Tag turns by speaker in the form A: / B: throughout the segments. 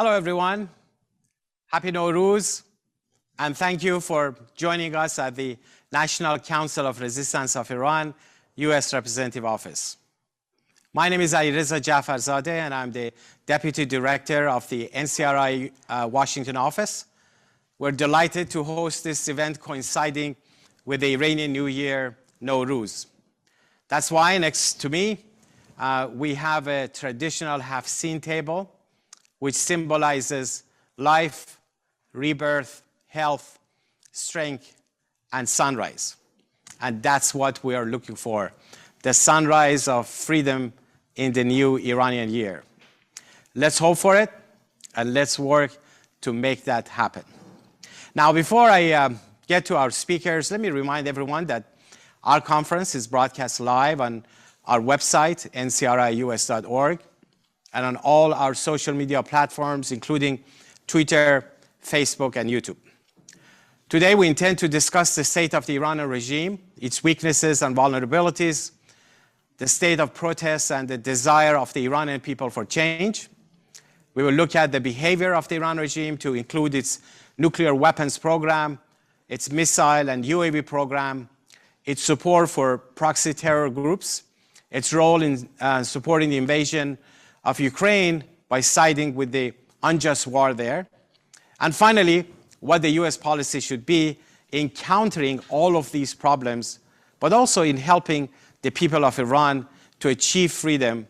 A: Hello, everyone. Happy Nowruz, and thank you for joining us at the National Council of Resistance of Iran, U.S. Representative Office. My name is Irgc Jafarzadeh, and I'm the Deputy Director of the NCRI Washington office. We're delighted to host this event coinciding with the Iranian New Year, Nowruz. That's why next to me, we have a traditional half-seen table, which symbolizes life, rebirth, health, strength, and sunrise. And that's what we are looking for, the sunrise of freedom in the new Iranian year. Let's hope for it, and let's work to make that happen. Now, before I get to our speakers, let me remind everyone that our conference is broadcast live on our website, NCRI-US.org, and on all our social media platforms, including Twitter, Facebook, and YouTube. Today, we intend to discuss the state of the Iranian regime, its weaknesses and vulnerabilities, the state of protests and the desire of the Iranian people for change. We will look at the behavior of the Iran regime to include its nuclear weapons program, its missile and UAV program, its support for proxy terror groups, its role in supporting the invasion of Ukraine by siding with the unjust war there, and finally, what the US policy should be in countering all of these problems, but also in helping the people of Iran to achieve freedom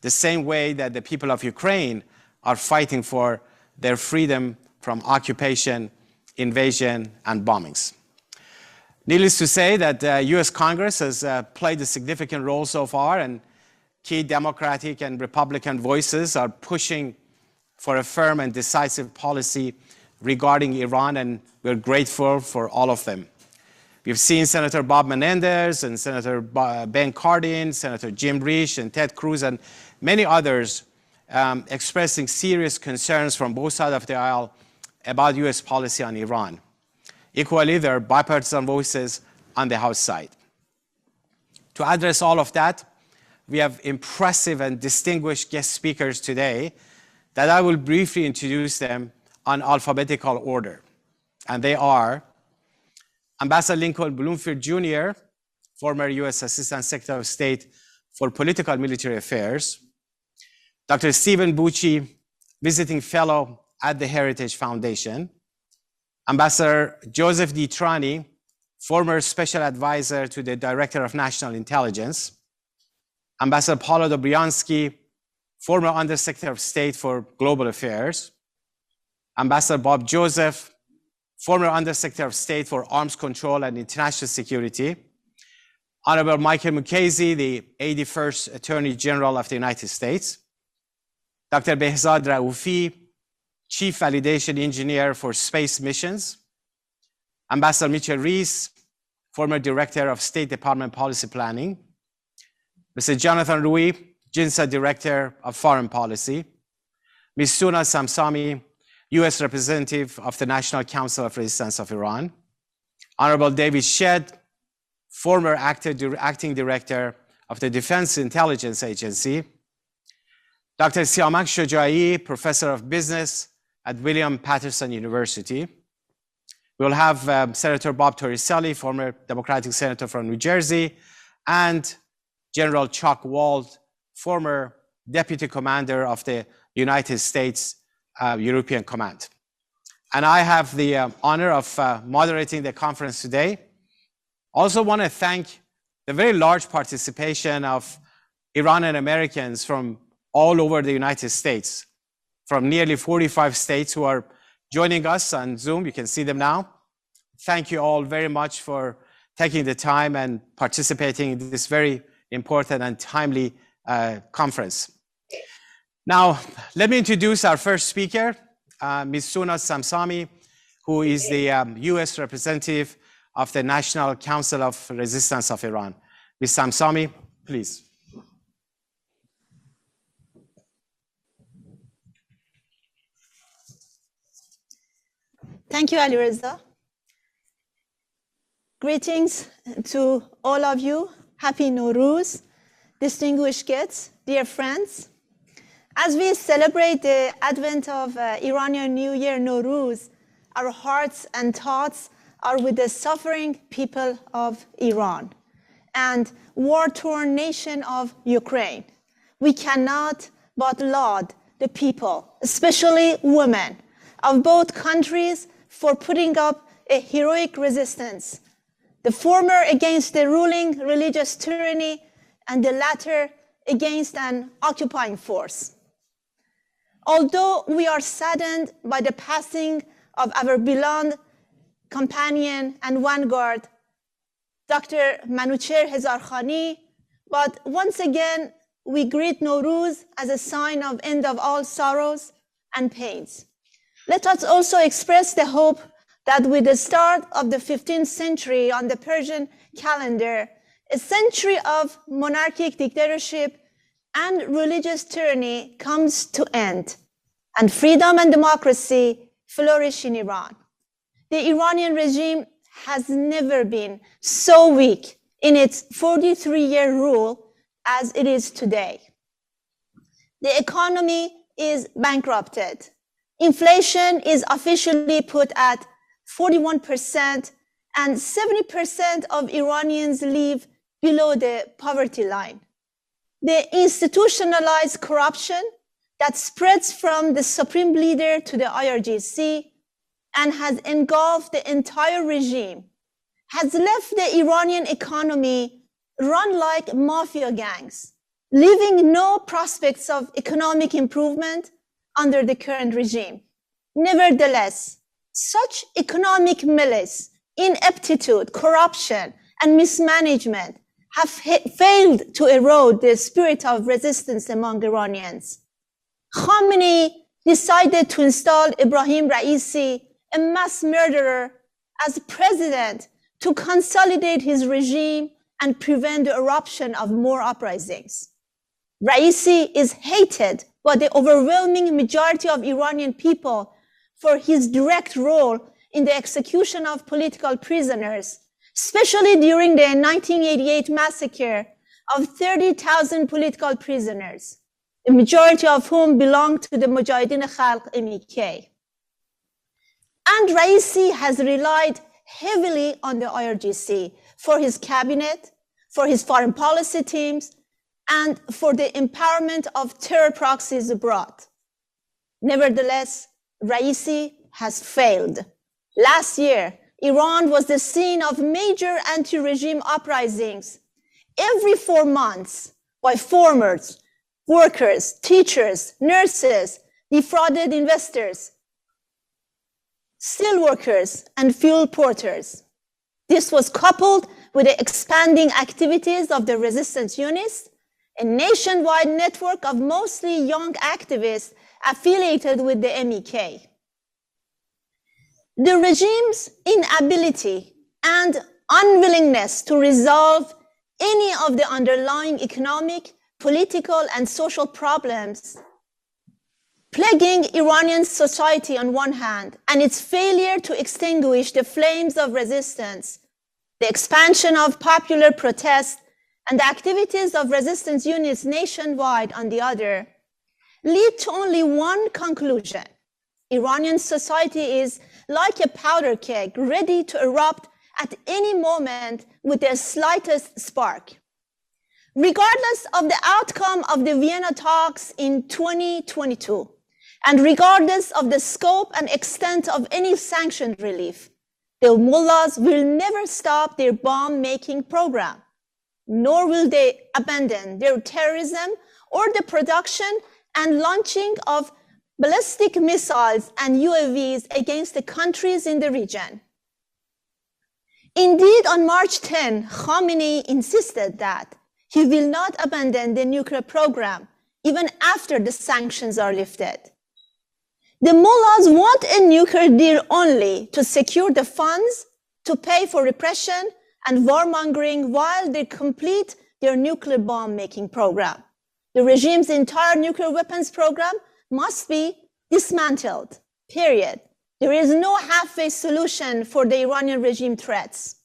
A: the same way that the people of Ukraine are fighting for their freedom from occupation, invasion, and bombings. Needless to say that the US Congress has played a significant role so far, and key Democratic and Republican voices are pushing for a firm and decisive policy regarding Iran, and we're grateful for all of them. We've seen Senator Bob Menendez and Senator Ben Cardin, Senator Jim Risch and Ted Cruz, and many others expressing serious concerns from both sides of the aisle about US policy on Iran. Equally, there are bipartisan voices on the House side. To address all of that, we have impressive and distinguished guest speakers today that I will briefly introduce them on alphabetical order. And they are Ambassador Lincoln Bloomfield Jr., former US Assistant Secretary of State for Political and Military Affairs, Dr. Stephen Bucci, Visiting Fellow at the Heritage Foundation, Ambassador Joseph Ditrani, former Special Advisor to the Director of National Intelligence, Ambassador Paolo Dobriansky, former Undersecretary of State for Global Affairs, Ambassador Bob Joseph, former Undersecretary of State for Arms Control and International Security, Honorable Michael Mukasey, the 81st Attorney General of the United States, Dr. Behzad Raoufi, Chief Validation Engineer for Space Missions, Ambassador Mitchell Reese, former Director of State Department Policy Planning, Mr. Jonathan Rui, Ginsa Director of Foreign Policy, Ms. Suna Samsami, US Representative of the National Council of Resistance of Iran, Honorable David Shett, former acting Director of the Defense Intelligence Agency, Dr. Siamak Shojai, Professor of Business at William Patterson University. We'll have Senator Bob Torricelli, former Democratic Senator from New Jersey, and General Chuck Wald, former Deputy Commander of the United States European Command. And I have the honor of moderating the conference today. Also want to thank the very large participation of Iranian Americans from all over the United States, from nearly 45 states who are joining us on Zoom. You can see them now. Thank you all very much for taking the time and participating in this very important and timely conference. Now, let me introduce our first speaker, Ms. Suna Samsami, who is the US representative of the National Council of Resistance of Iran. Ms. Samsami, please.
B: Thank you, Alireza. Greetings to all of you. Happy Nowruz, distinguished guests, dear friends. As we celebrate the advent of Iranian New Year, Nowruz, our hearts and thoughts are with the suffering people of Iran and war-torn nation of Ukraine. We cannot but laud the people, especially women, of both countries for putting up a heroic resistance, the former against the ruling religious tyranny and the latter against an occupying force. Although we are saddened by the passing of our beloved companion and vanguard, Dr. Manucher Hezarkhani, but once again, we greet Nowruz as a sign of end of all sorrows and pains. Let us also express the hope that with the start of the 15th century on the Persian calendar, a century of monarchic dictatorship and religious tyranny comes to end, and freedom and democracy flourish in Iran. The Iranian regime has never been so weak in its 43-year rule as it is today. The economy is bankrupted. Inflation is officially put at 41%, and 70% of Iranians live below the poverty line. The institutionalized corruption that spreads from the supreme leader to the Irgc and has engulfed the entire regime has left the Iranian economy run like mafia gangs, leaving no prospects of economic improvement under the current regime. Nevertheless, such economic malaise, ineptitude, corruption, and mismanagement have failed to erode the spirit of resistance among Iranians. Khamenei decided to install Ibrahim Raisi, a mass murderer, as president to consolidate his regime and prevent the eruption of more uprisings. Raisi is hated by the overwhelming majority of Iranian people for his direct role in the execution of political prisoners, especially during the 1988 massacre of 30,000 political prisoners, the majority of whom belonged to the Mujahideen Khalq MEK. And Raisi has relied heavily on the Irgc for his cabinet, for his foreign policy teams, and for the empowerment of terror proxies abroad. Nevertheless, Raisi has failed. Last year, Iran was the scene of major anti-regime uprisings every 4 months by farmers, workers, teachers, nurses, defrauded investors, steel workers, and fuel porters. This was coupled with the expanding activities of the resistance units, a nationwide network of mostly young activists affiliated with the MEK. The regime's inability and unwillingness to resolve any of the underlying economic, political, and social problems plaguing Iranian society on one hand, and its failure to extinguish the flames of resistance, the expansion of popular protest, and the activities of resistance units nationwide on the other, lead to only one conclusion. Iranian society is like a powder keg ready to erupt at any moment with the slightest spark. Regardless of the outcome of the Vienna talks in 2022, and regardless of the scope and extent of any sanction relief, the mullahs will never stop their bomb-making program, nor will they abandon their terrorism or the production and launching of ballistic missiles and UAVs against the countries in the region. Indeed, on March 10, Khamenei insisted that he will not abandon the nuclear program even after the sanctions are lifted. The mullahs want a nuclear deal only to secure the funds to pay for repression and warmongering while they complete their nuclear bomb-making program. The regime's entire nuclear weapons program must be dismantled, period. There is no halfway solution for the Iranian regime threats.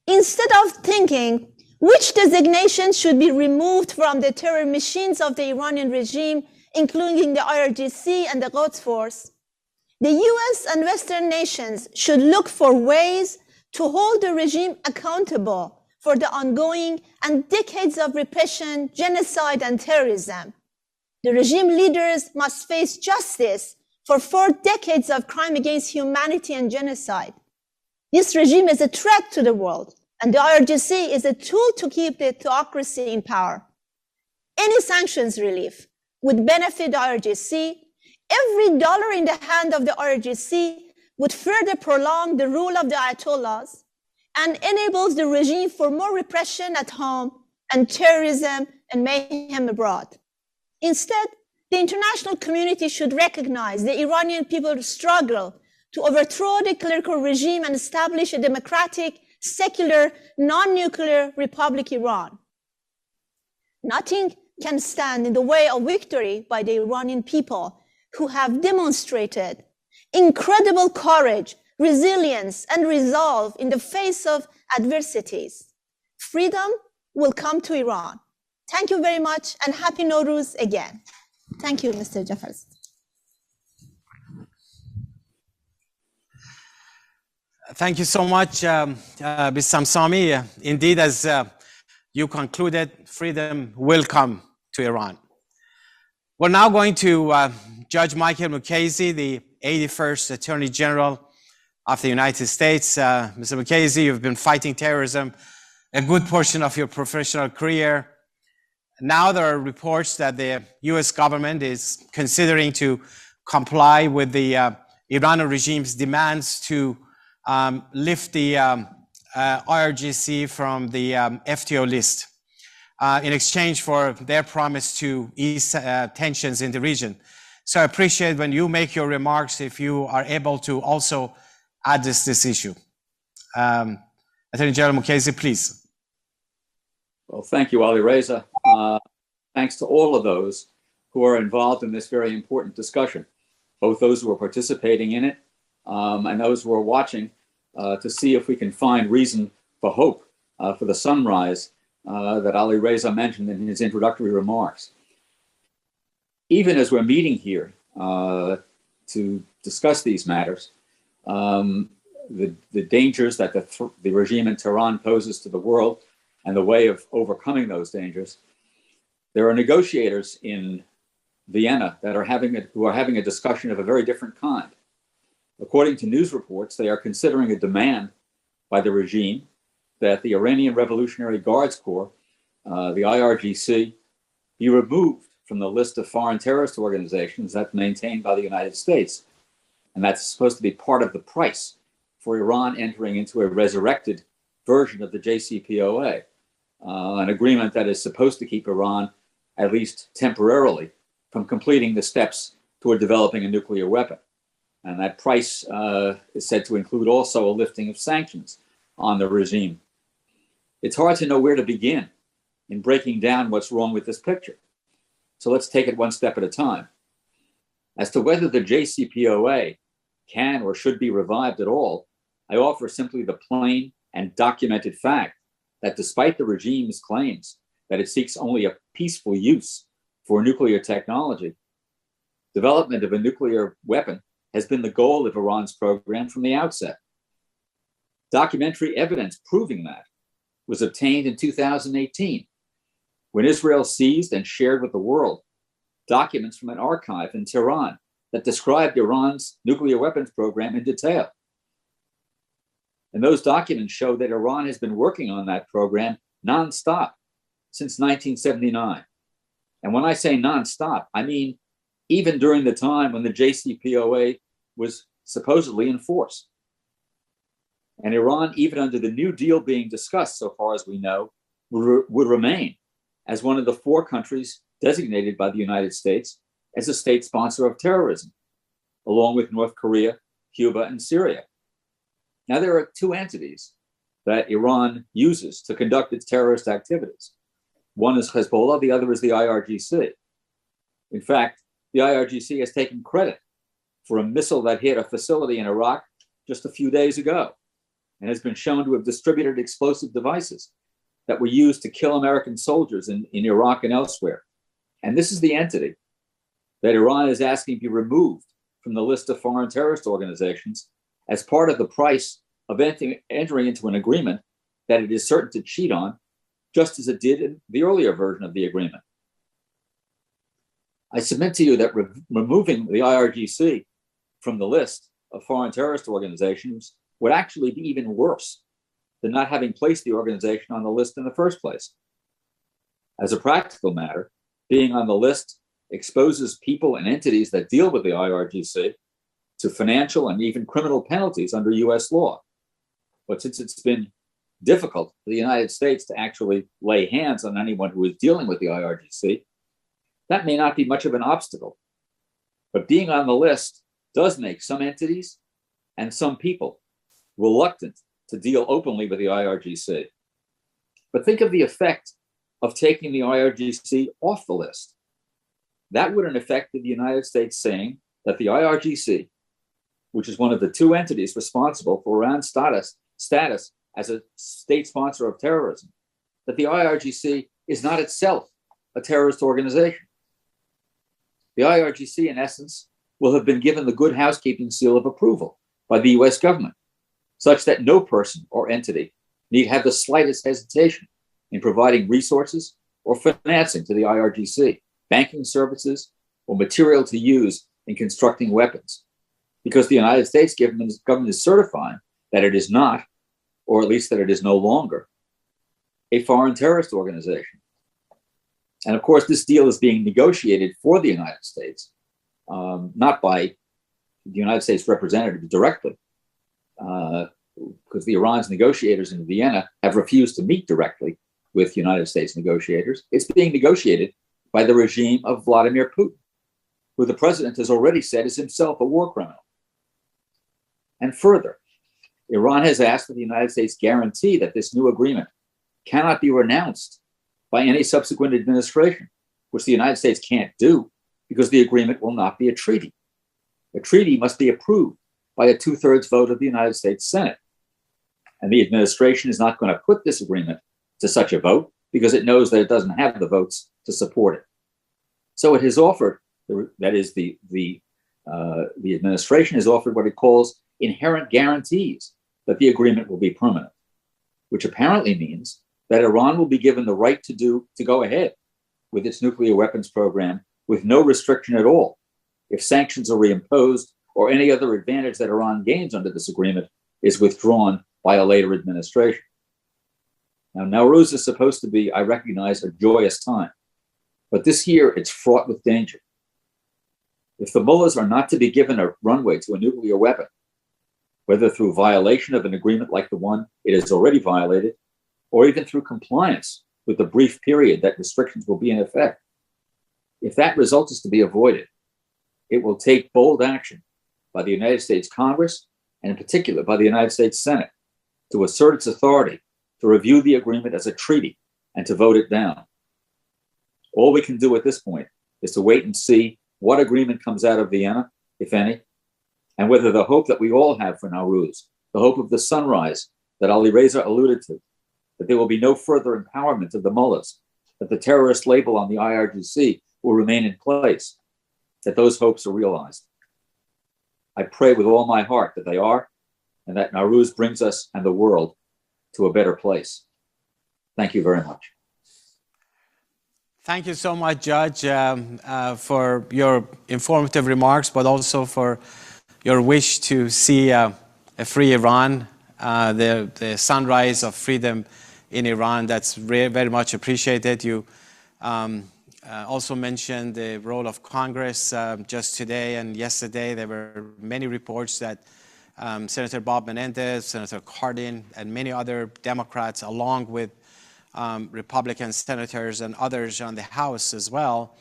B: Instead of thinking which designations should be removed from the terror machines of the Iranian regime including the IRGC and the Quds Force, the US and Western nations should look for ways to hold the regime accountable for the ongoing and decades of repression, genocide, and terrorism. The regime leaders must face justice for 4 decades of crime against humanity and genocide. This regime is a threat to the world, and the IRGC is a tool to keep the theocracy in power. Any sanctions relief would benefit the IRGC. Every dollar in the hand of the IRGC would further prolong the rule of the Ayatollahs and enables the regime for more repression at home and terrorism and mayhem abroad. Instead, the international community should recognize the Iranian people's struggle to overthrow the clerical regime and establish a democratic, secular, non-nuclear Republic Iran. Nothing can stand in the way of victory by the Iranian people, who have demonstrated incredible courage, resilience, and resolve in the face of adversities. Freedom will come to Iran. Thank you very much, and Happy Nowruz again. Thank you, Mr. Jeffers.
A: Thank you so much, Ms. Samsami. Indeed, as you concluded, freedom will come to Iran. We're now going to Judge Michael Mukasey, the 81st Attorney General of the United States. Mr. Mukasey, you've been fighting terrorism a good portion of your professional career. Now there are reports that the US government is considering to comply with the Iranian regime's demands to lift the IRGC from the FTO list in exchange for their promise to ease tensions in the region. So I appreciate when you make your remarks, if you are able to also address this issue. Attorney General Mukasey, please.
C: Well, thank you, Ali Reza. Thanks to all of those who are involved in this very important discussion, both those who are participating in it and those who are watching to see if we can find reason for hope for the sunrise that Ali Reza mentioned in his introductory remarks. Even as we're meeting here to discuss these matters, the dangers that the regime in Tehran poses to the world and the way of overcoming those dangers, there are negotiators in Vienna that are who are having a discussion of a very different kind. According to news reports, they are considering a demand by the regime that the Iranian Revolutionary Guards Corps, the IRGC, be removed from the list of foreign terrorist organizations that's maintained by the United States. And that's supposed to be part of the price for Iran entering into a resurrected version of the Jcpoa, an agreement that is supposed to keep Iran, at least temporarily, from completing the steps toward developing a nuclear weapon. And that price is said to include also a lifting of sanctions on the regime. It's hard to know where to begin in breaking down what's wrong with this picture. So let's take it one step at a time. As to whether the Jcpoa can or should be revived at all, I offer simply the plain and documented fact that despite the regime's claims that it seeks only a peaceful use for nuclear technology, development of a nuclear weapon has been the goal of Iran's program from the outset. Documentary evidence proving that was obtained in 2018, when Israel seized and shared with the world documents from an archive in Tehran that described Iran's nuclear weapons program in detail. And those documents show that Iran has been working on that program nonstop since 1979. And when I say nonstop, I mean even during the time when the Jcpoa was supposedly in force. And Iran, even under the New Deal being discussed, so far as we know, would remain as one of the 4 countries designated by the United States as a state sponsor of terrorism, along with North Korea, Cuba, and Syria. Now, there are 2 entities that Iran uses to conduct its terrorist activities. One is Hezbollah, the other is the IRGC. In fact, the IRGC has taken credit for a missile that hit a facility in Iraq just a few days ago and has been shown to have distributed explosive devices that were used to kill American soldiers in Iraq and elsewhere. And this is the entity that Iran is asking to be removed from the list of foreign terrorist organizations as part of the price of entering into an agreement that it is certain to cheat on, just as it did in the earlier version of the agreement. I submit to you that removing the IRGC from the list of foreign terrorist organizations would actually be even worse than not having placed the organization on the list in the first place. As a practical matter, being on the list exposes people and entities that deal with the IRGC to financial and even criminal penalties under US law. But since it's been difficult for the United States to actually lay hands on anyone who is dealing with the IRGC, that may not be much of an obstacle. But being on the list does make some entities and some people reluctant to deal openly with the IRGC. But think of the effect of taking the IRGC off the list. That would in effect be the United States saying that the IRGC, which is one of the two entities responsible for Iran's status as a state sponsor of terrorism, that the IRGC is not itself a terrorist organization. The IRGC, in essence, will have been given the good housekeeping seal of approval by the US government, such that no person or entity need have the slightest hesitation in providing resources or financing to the IRGC, banking services, or material to use in constructing weapons, because the United States government is certifying that it is not, or at least that it is no longer, a foreign terrorist organization. And of course, this deal is being negotiated for the United States, not by the United States representatives directly, because the Iran's negotiators in Vienna have refused to meet directly with United States negotiators. It's being negotiated by the regime of Vladimir Putin, who the president has already said is himself a war criminal. And further, Iran has asked that the United States guarantee that this new agreement cannot be renounced by any subsequent administration, which the United States can't do because the agreement will not be a treaty. A treaty must be approved by a 2/3 vote of the United States Senate. And the administration is not going to put this agreement to such a vote because it knows that it doesn't have the votes to support it. So it has offered, that is, the administration has offered what it calls inherent guarantees that the agreement will be permanent, which apparently means that Iran will be given the right to go ahead with its nuclear weapons program with no restriction at all if sanctions are reimposed or any other advantage that Iran gains under this agreement is withdrawn by a later administration. Now, Nowruz is supposed to be, I recognize, a joyous time, but this year it's fraught with danger. If the mullahs are not to be given a runway to a nuclear weapon, whether through violation of an agreement like the one it has already violated, or even through compliance with the brief period that restrictions will be in effect, if that result is to be avoided, it will take bold action by the United States Congress, and in particular by the United States Senate, to assert its authority to review the agreement as a treaty and to vote it down. All we can do at this point is to wait and see what agreement comes out of Vienna, if any, and whether the hope that we all have for Nowruz, the hope of the sunrise that Ali Reza alluded to, that there will be no further empowerment of the mullahs, that the terrorist label on the IRGC will remain in place, that those hopes are realized. I pray with all my heart that they are, and that Nowruz brings us and the world to a better place. Thank you very much.
A: Thank you so much, Judge, for your informative remarks, but also for your wish to see a free Iran, the sunrise of freedom in Iran. That's very much appreciated. You also mentioned the role of Congress. Just today and yesterday, there were many reports that Senator Bob Menendez, Senator Cardin, and many other Democrats, along with Republican senators and others on the House as well,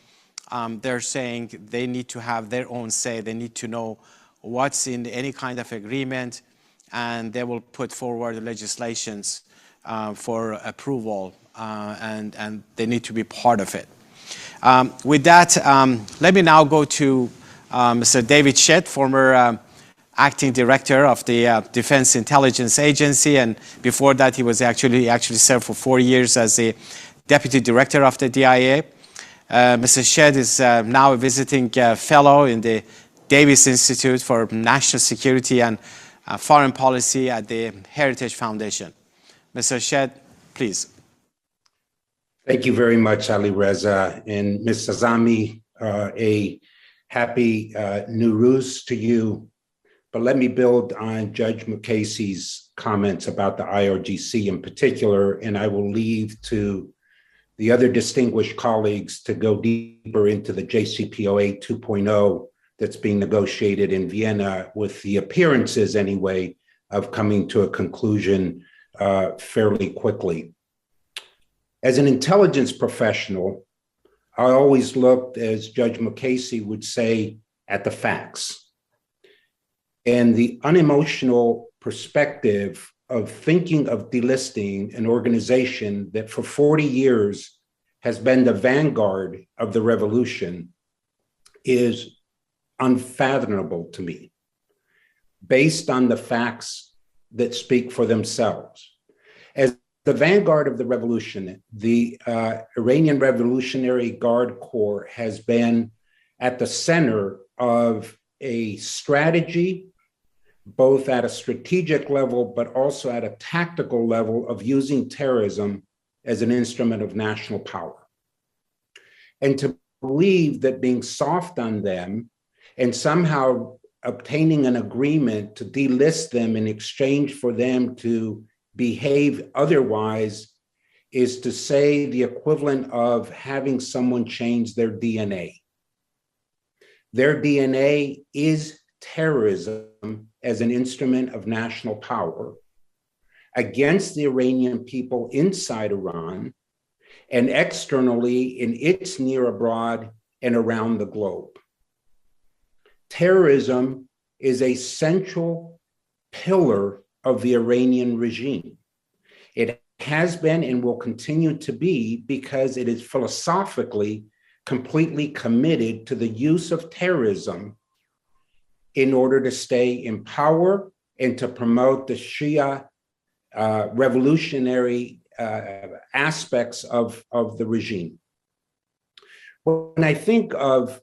A: they're saying they need to have their own say. They need to know what's in any kind of agreement, and they will put forward legislations for approval, and they need to be part of it. With that, let me now go to Mr. David Shett, former acting director of the Defense Intelligence Agency, and before that he was actually served for 4 years as the deputy director of the DIA. Mr. Shett is now a visiting fellow in the Davis Institute for National Security and Foreign Policy at the Heritage Foundation. Mr. Shett, please.
D: Thank you very much, Ali Reza. And Ms. Azami, a happy Nowruz to you. But let me build on Judge Mukasey's comments about the IRGC in particular, and I will leave to the other distinguished colleagues to go deeper into the Jcpoa 2.0 that's being negotiated in Vienna, with the appearances anyway of coming to a conclusion fairly quickly. As an intelligence professional, I always looked, as Judge Mukasey would say, at the facts. And the unemotional perspective of thinking of delisting an organization that for 40 years has been the vanguard of the revolution is unfathomable to me, based on the facts that speak for themselves. As the vanguard of the revolution, the Iranian Revolutionary Guard Corps has been at the center of a strategy, both at a strategic level, but also at a tactical level, of using terrorism as an instrument of national power. And to believe that being soft on them and somehow obtaining an agreement to delist them in exchange for them to behave otherwise is to say the equivalent of having someone change their DNA. Their DNA is terrorism as an instrument of national power against the Iranian people inside Iran and externally in its near abroad and around the globe. Terrorism is a central pillar of the Iranian regime. It has been and will continue to be, because it is philosophically completely committed to the use of terrorism in order to stay in power and to promote the Shia revolutionary aspects of the regime. When I think of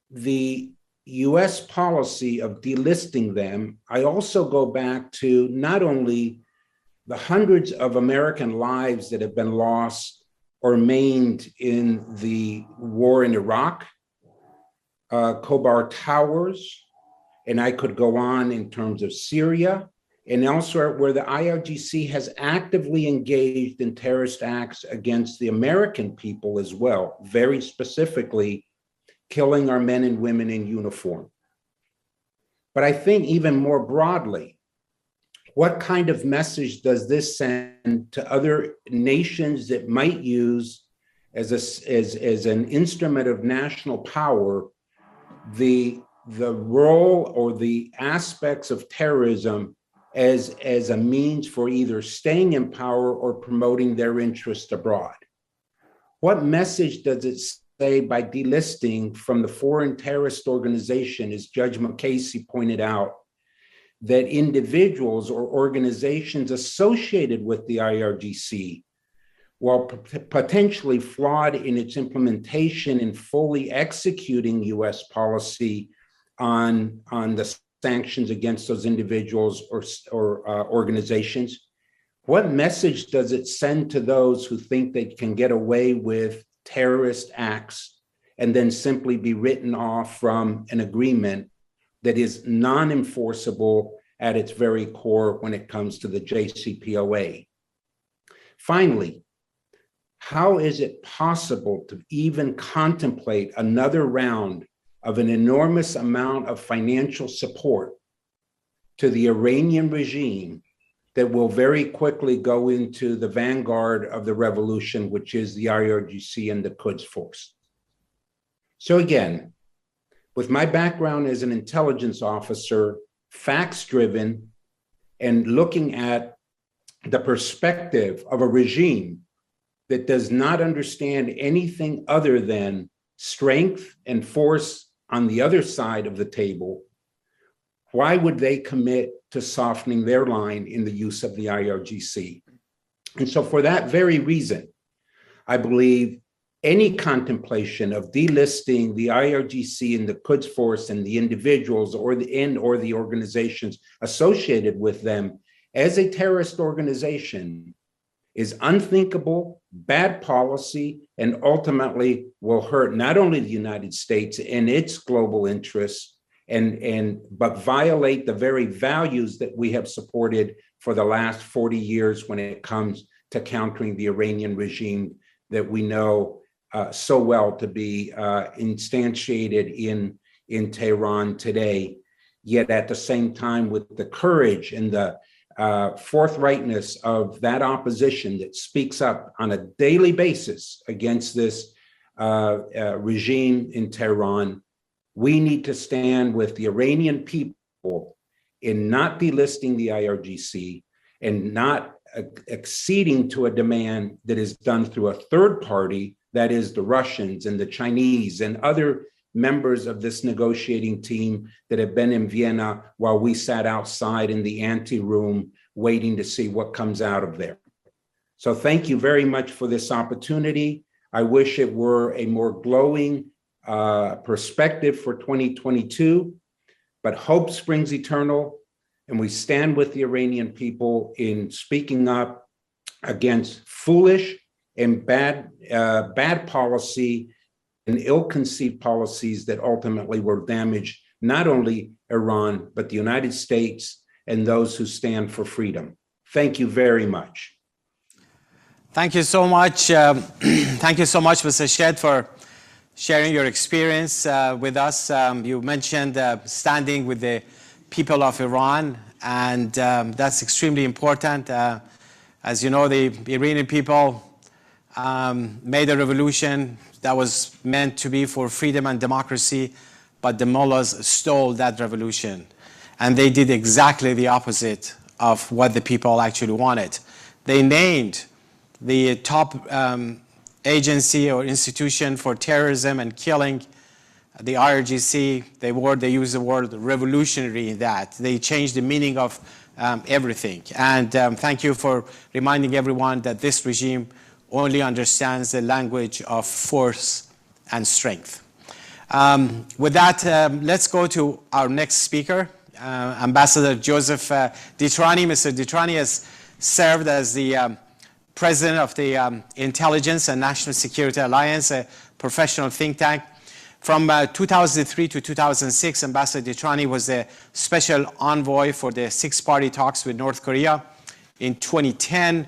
D: the US policy of delisting them, I also go back to not only the hundreds of American lives that have been lost or maimed in the war in Iraq, Khobar Towers, and I could go on in terms of Syria and elsewhere, where the IRGC has actively engaged in terrorist acts against the American people as well, very specifically killing our men and women in uniform. But I think even more broadly, what kind of message does this send to other nations that might use as an instrument of national power the role or the aspects of terrorism as a means for either staying in power or promoting their interests abroad? What message does it say by delisting from the foreign terrorist organization, as Judge Mukasey pointed out, that individuals or organizations associated with the IRGC, while potentially flawed in its implementation and fully executing US policy on the sanctions against those individuals or organizations, what message does it send to those who think they can get away with terrorist acts and then simply be written off from an agreement that is non-enforceable at its very core when it comes to the Jcpoa? Finally, how is it possible to even contemplate another round of an enormous amount of financial support to the Iranian regime that will very quickly go into the vanguard of the revolution, which is the IRGC and the Quds Force? So again, with my background as an intelligence officer, facts-driven, and looking at the perspective of a regime that does not understand anything other than strength and force on the other side of the table, why would they commit to softening their line in the use of the IRGC? And so for that very reason, I believe any contemplation of delisting the IRGC and the Quds Force and the individuals or the organizations associated with them as a terrorist organization is unthinkable, bad policy, and ultimately will hurt not only the United States and its global interests, but violate the very values that we have supported for the last 40 years when it comes to countering the Iranian regime that we know so well to be instantiated in Tehran today. Yet at the same time, with the courage and the forthrightness of that opposition that speaks up on a daily basis against this regime in Tehran, we need to stand with the Iranian people in not delisting the IRGC and not acceding to a demand that is done through a third party, that is the Russians and the Chinese and other members of this negotiating team that have been in Vienna while we sat outside in the anteroom waiting to see what comes out of there. So thank you very much for this opportunity. I wish it were a more glowing perspective for 2022, but hope springs eternal, and we stand with the Iranian people in speaking up against foolish and bad policy and ill-conceived policies that ultimately will damage not only Iran, but the United States and those who stand for freedom. Thank you very much.
A: Thank you so much. Thank you so much, Mr. Shett, for sharing your experience with us. You mentioned standing with the people of Iran, and that's extremely important. As you know, the Iranian people made a revolution that was meant to be for freedom and democracy, but the mullahs stole that revolution. And they did exactly the opposite of what the people actually wanted. They named the top agency or institution for terrorism and killing, the IRGC. They used the word revolutionary in that. They changed the meaning of everything. And thank you for reminding everyone that this regime only understands the language of force and strength. With that, let's go to our next speaker, Ambassador Joseph Ditrani. Mr. Ditrani has served as the president of the Intelligence and National Security Alliance, a professional think tank. From 2003 to 2006, Ambassador Ditrani was the special envoy for the six-party talks with North Korea. In 2010,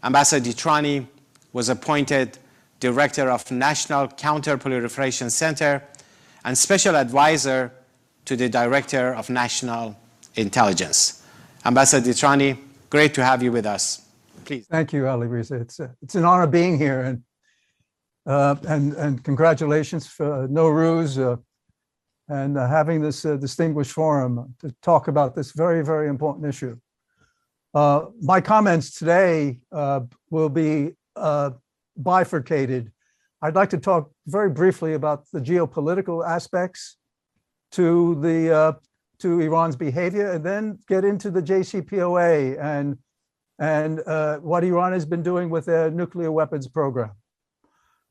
A: Ambassador Ditrani was appointed Director of National Counter-Proliferation Center and Special Advisor to the Director of National Intelligence. Ambassador Ditrani, great to have you with us. Please.
E: Thank you, Ali Reese. It's an honor being here, and congratulations for Nowruz and having this distinguished forum to talk about this very, very important issue. My comments today will be bifurcated. I'd like to talk very briefly about the geopolitical aspects to Iran's behavior, and then get into the Jcpoa and what Iran has been doing with their nuclear weapons program.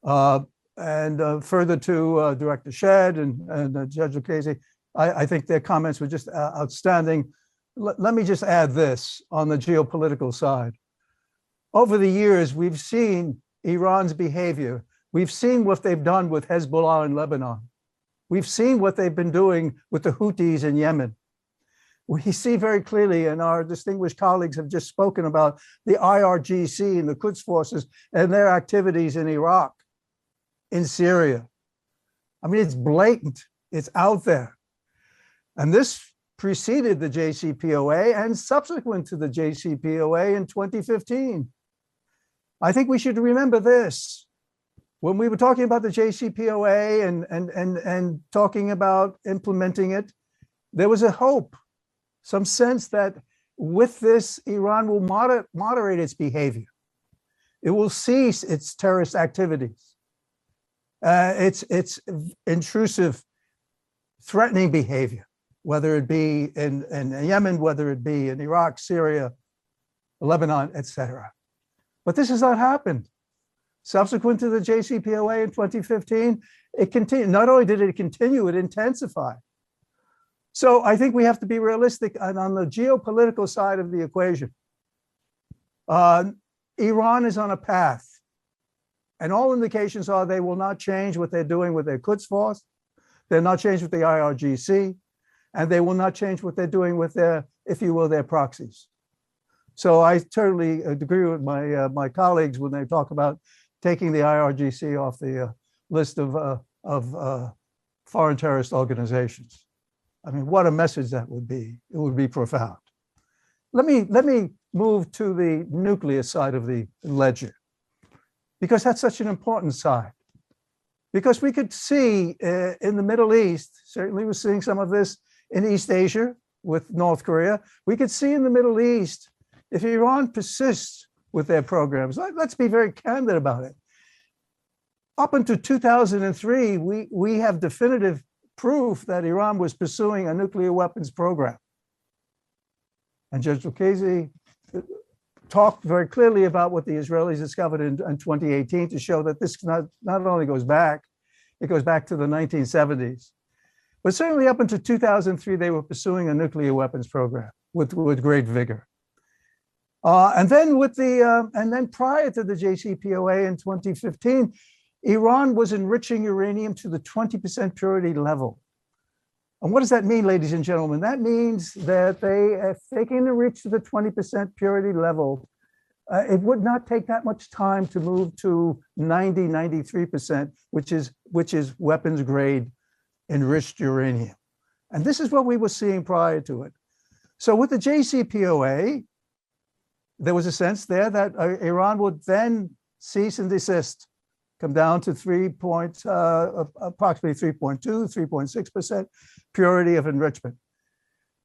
E: And further to Director Shett and Judge Lucchese, I think their comments were just outstanding. Let me just add this on the geopolitical side. Over the years, we've seen Iran's behavior. We've seen what they've done with Hezbollah in Lebanon. We've seen what they've been doing with the Houthis in Yemen. We see very clearly, and our distinguished colleagues have just spoken about the IRGC and the Quds forces and their activities in Iraq, in Syria. I mean, it's blatant, it's out there. And this preceded the Jcpoa and subsequent to the Jcpoa in 2015. I think we should remember this. When we were talking about the Jcpoa and talking about implementing it, there was a hope, some sense that with this, Iran will moderate its behavior. It will cease its terrorist activities, its intrusive, threatening behavior, whether it be in Yemen, whether it be in Iraq, Syria, Lebanon, etc. But this has not happened. Subsequent to the JCPOA in 2015, it continued. Not only did it continue, it intensified. So I think we have to be realistic. And on the geopolitical side of the equation, Iran is on a path. And all indications are they will not change what they're doing with their Quds Force. They'll not change with the IRGC. And they will not change what they're doing with their, if you will, their proxies. So I totally agree with my colleagues when they talk about taking the IRGC off the list of foreign terrorist organizations. I mean, what a message that would be. It would be profound. Let me move to the nuclear side of the ledger, because that's such an important side. Because we could see in the Middle East, certainly we're seeing some of this in East Asia with North Korea. We could see in the Middle East, if Iran persists with their programs, let's be very candid about it. Up until 2003, we have definitive proof that Iran was pursuing a nuclear weapons program. And Judge Lucchese talked very clearly about what the Israelis discovered in 2018 to show that this not only goes back, it goes back to the 1970s. But certainly up until 2003, they were pursuing a nuclear weapons program with great vigor. And then prior to the JCPOA in 2015, Iran was enriching uranium to the 20% purity level. And what does that mean, ladies and gentlemen? That means that if they can reach to the 20% purity level, it would not take that much time to move to 90, 93%, which is weapons grade enriched uranium. And this is what we were seeing prior to it. So with the JCPOA, there was a sense there that Iran would then cease and desist, come down to approximately 3.2, 3.6% purity of enrichment.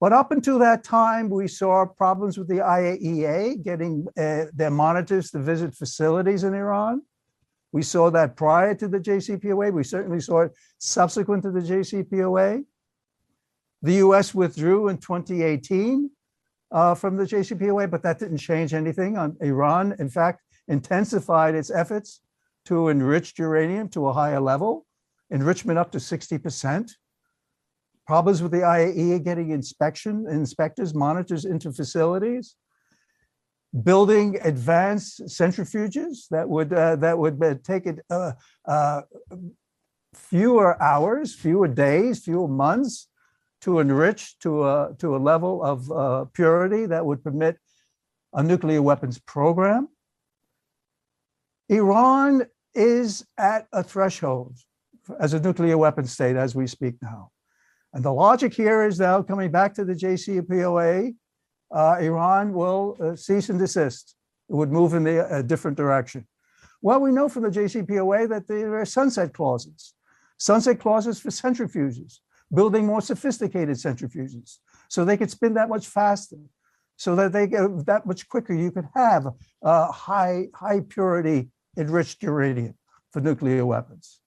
E: But up until that time, we saw problems with the IAEA getting their monitors to visit facilities in Iran. We saw that prior to the JCPOA. We certainly saw it subsequent to the JCPOA. The US withdrew in 2018 from the JCPOA, but that didn't change anything. Iran, in fact, intensified its efforts to enrich uranium to a higher level, enrichment up to 60%. Problems with the IAEA getting inspectors, monitors into facilities, building advanced centrifuges that would take it fewer hours, fewer days, fewer months to enrich to a level of purity that would permit a nuclear weapons program. Iran is at a threshold as a nuclear weapons state as we speak now. And the logic here is now coming back to the JCPOA, Iran will cease and desist. It would move in a different direction. Well, we know from the JCPOA that there are sunset clauses for centrifuges, building more sophisticated centrifuges so they could spin that much faster, so that they get that much quicker. You could have high purity enriched uranium for nuclear weapons.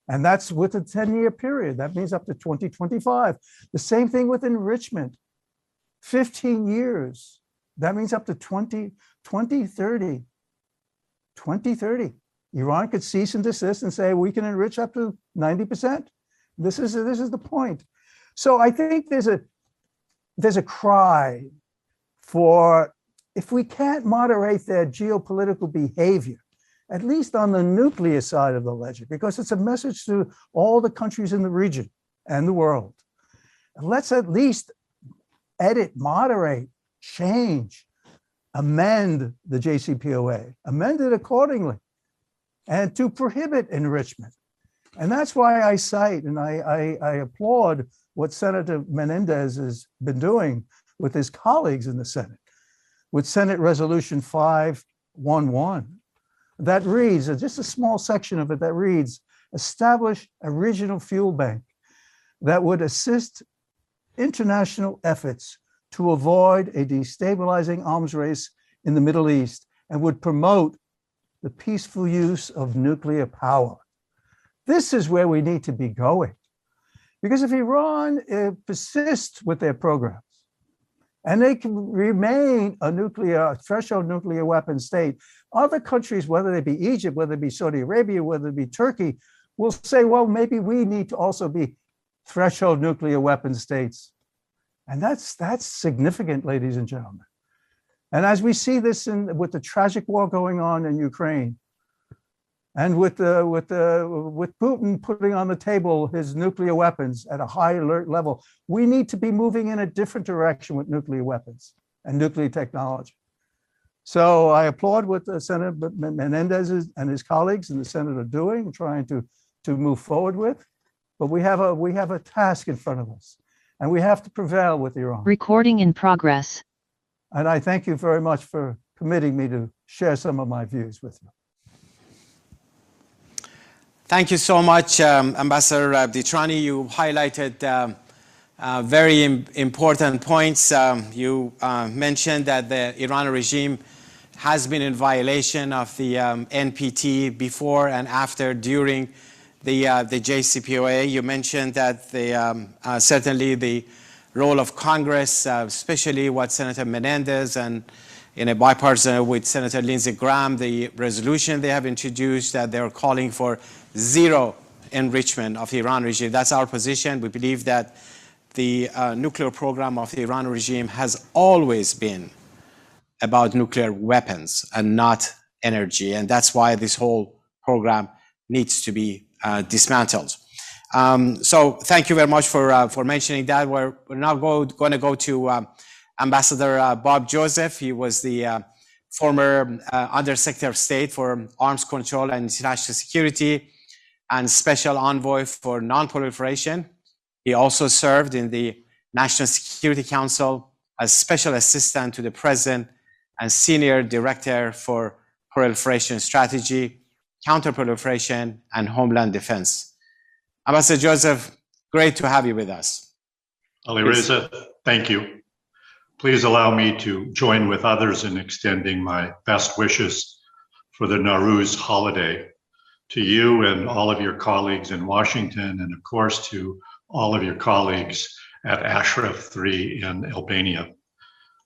E: And that's with a 10-year period. That means up to 2025. The same thing with enrichment, 15 years. That means up to 2030. Iran could cease and desist and say, we can enrich up to 90%. This is the point. So I think there's a cry for, if we can't moderate their geopolitical behavior, at least on the nuclear side of the ledger, because it's a message to all the countries in the region and the world. Let's at least edit, moderate, change, amend the JCPOA, amend it accordingly, and to prohibit enrichment. And that's why I cite and I applaud what Senator Menendez has been doing with his colleagues in the Senate, with Senate Resolution 511. That reads, just a small section of it that reads, establish a regional fuel bank that would assist international efforts to avoid a destabilizing arms race in the Middle East and would promote the peaceful use of nuclear power. This is where we need to be going. Because if Iran persists with their programs, and they can remain a threshold nuclear weapon state, other countries, whether they be Egypt, whether it be Saudi Arabia, whether it be Turkey, will say, well, maybe we need to also be threshold nuclear weapon states. And that's significant, ladies and gentlemen. And as we see this with the tragic war going on in Ukraine, and with Putin putting on the table his nuclear weapons at a high alert level, we need to be moving in a different direction with nuclear weapons and nuclear technology. So I applaud what Senator Menendez and his colleagues in the Senate are doing, trying to move forward with. But we have a task in front of us, and we have to prevail with Iran.
F: Recording in progress.
E: And I thank you very much for permitting me to share some of my views with you.
A: Thank you so much, Ambassador Ditrani. You highlighted very important points. You mentioned that the Iran regime has been in violation of the NPT before and after, during the Jcpoa. You mentioned that certainly the role of Congress, especially what Senator Menendez and in a bipartisan with Senator Lindsey Graham, the resolution they have introduced that they're calling for zero enrichment of the Iran regime. That's our position. We believe that the nuclear program of the Iran regime has always been about nuclear weapons and not energy. And that's why this whole program needs to be dismantled. So thank you very much for mentioning that. We're now going to go to Ambassador Bob Joseph. He was the former Undersecretary of State for Arms Control and International Security and Special Envoy for Non-Proliferation. He also served in the National Security Council as Special Assistant to the President and Senior Director for Proliferation Strategy, Counterproliferation, and Homeland Defense. Ambassador Joseph, great to have you with us.
G: Ali Reza, thank you. Please allow me to join with others in extending my best wishes for the Nowruz holiday to you and all of your colleagues in Washington, and of course to all of your colleagues at Ashraf-3 in Albania.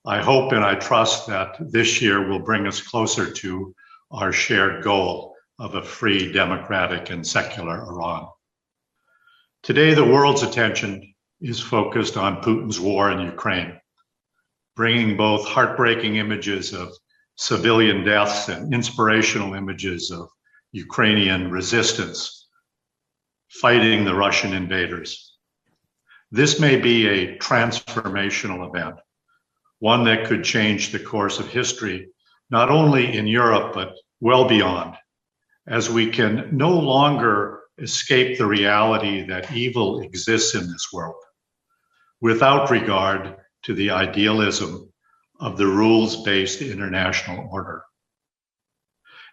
G: I hope and I trust that this year will bring us closer to our shared goal of a free, democratic, and secular Iran. Today, the world's attention is focused on Putin's war in Ukraine, bringing both heartbreaking images of civilian deaths and inspirational images of Ukrainian resistance fighting the Russian invaders. This may be a transformational event, one that could change the course of history, not only in Europe, but well beyond, as we can no longer escape the reality that evil exists in this world without regard to the idealism of the rules-based international order.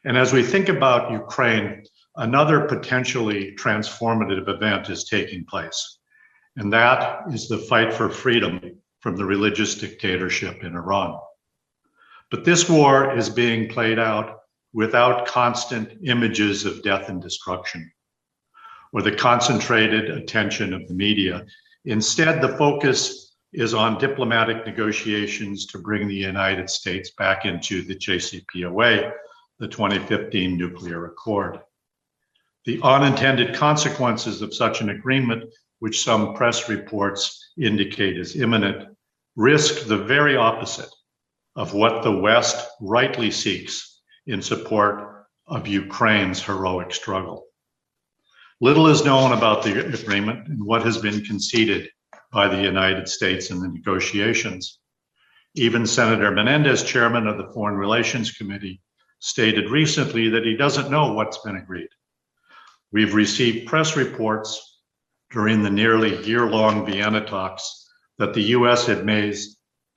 G: And as we think about Ukraine, another potentially transformative event is taking place, and that is the fight for freedom from the religious dictatorship in Iran. But this war is being played out without constant images of death and destruction, or the concentrated attention of the media. Instead, the focus is on diplomatic negotiations to bring the United States back into the Jcpoa, the 2015 nuclear accord. The unintended consequences of such an agreement, which some press reports indicate is imminent, risk the very opposite of what the West rightly seeks in support of Ukraine's heroic struggle. Little is known about the agreement and what has been conceded by the United States in the negotiations. Even Senator Menendez, chairman of the Foreign Relations Committee, stated recently that he doesn't know what's been agreed. We've received press reports during the nearly year-long Vienna talks that the US had made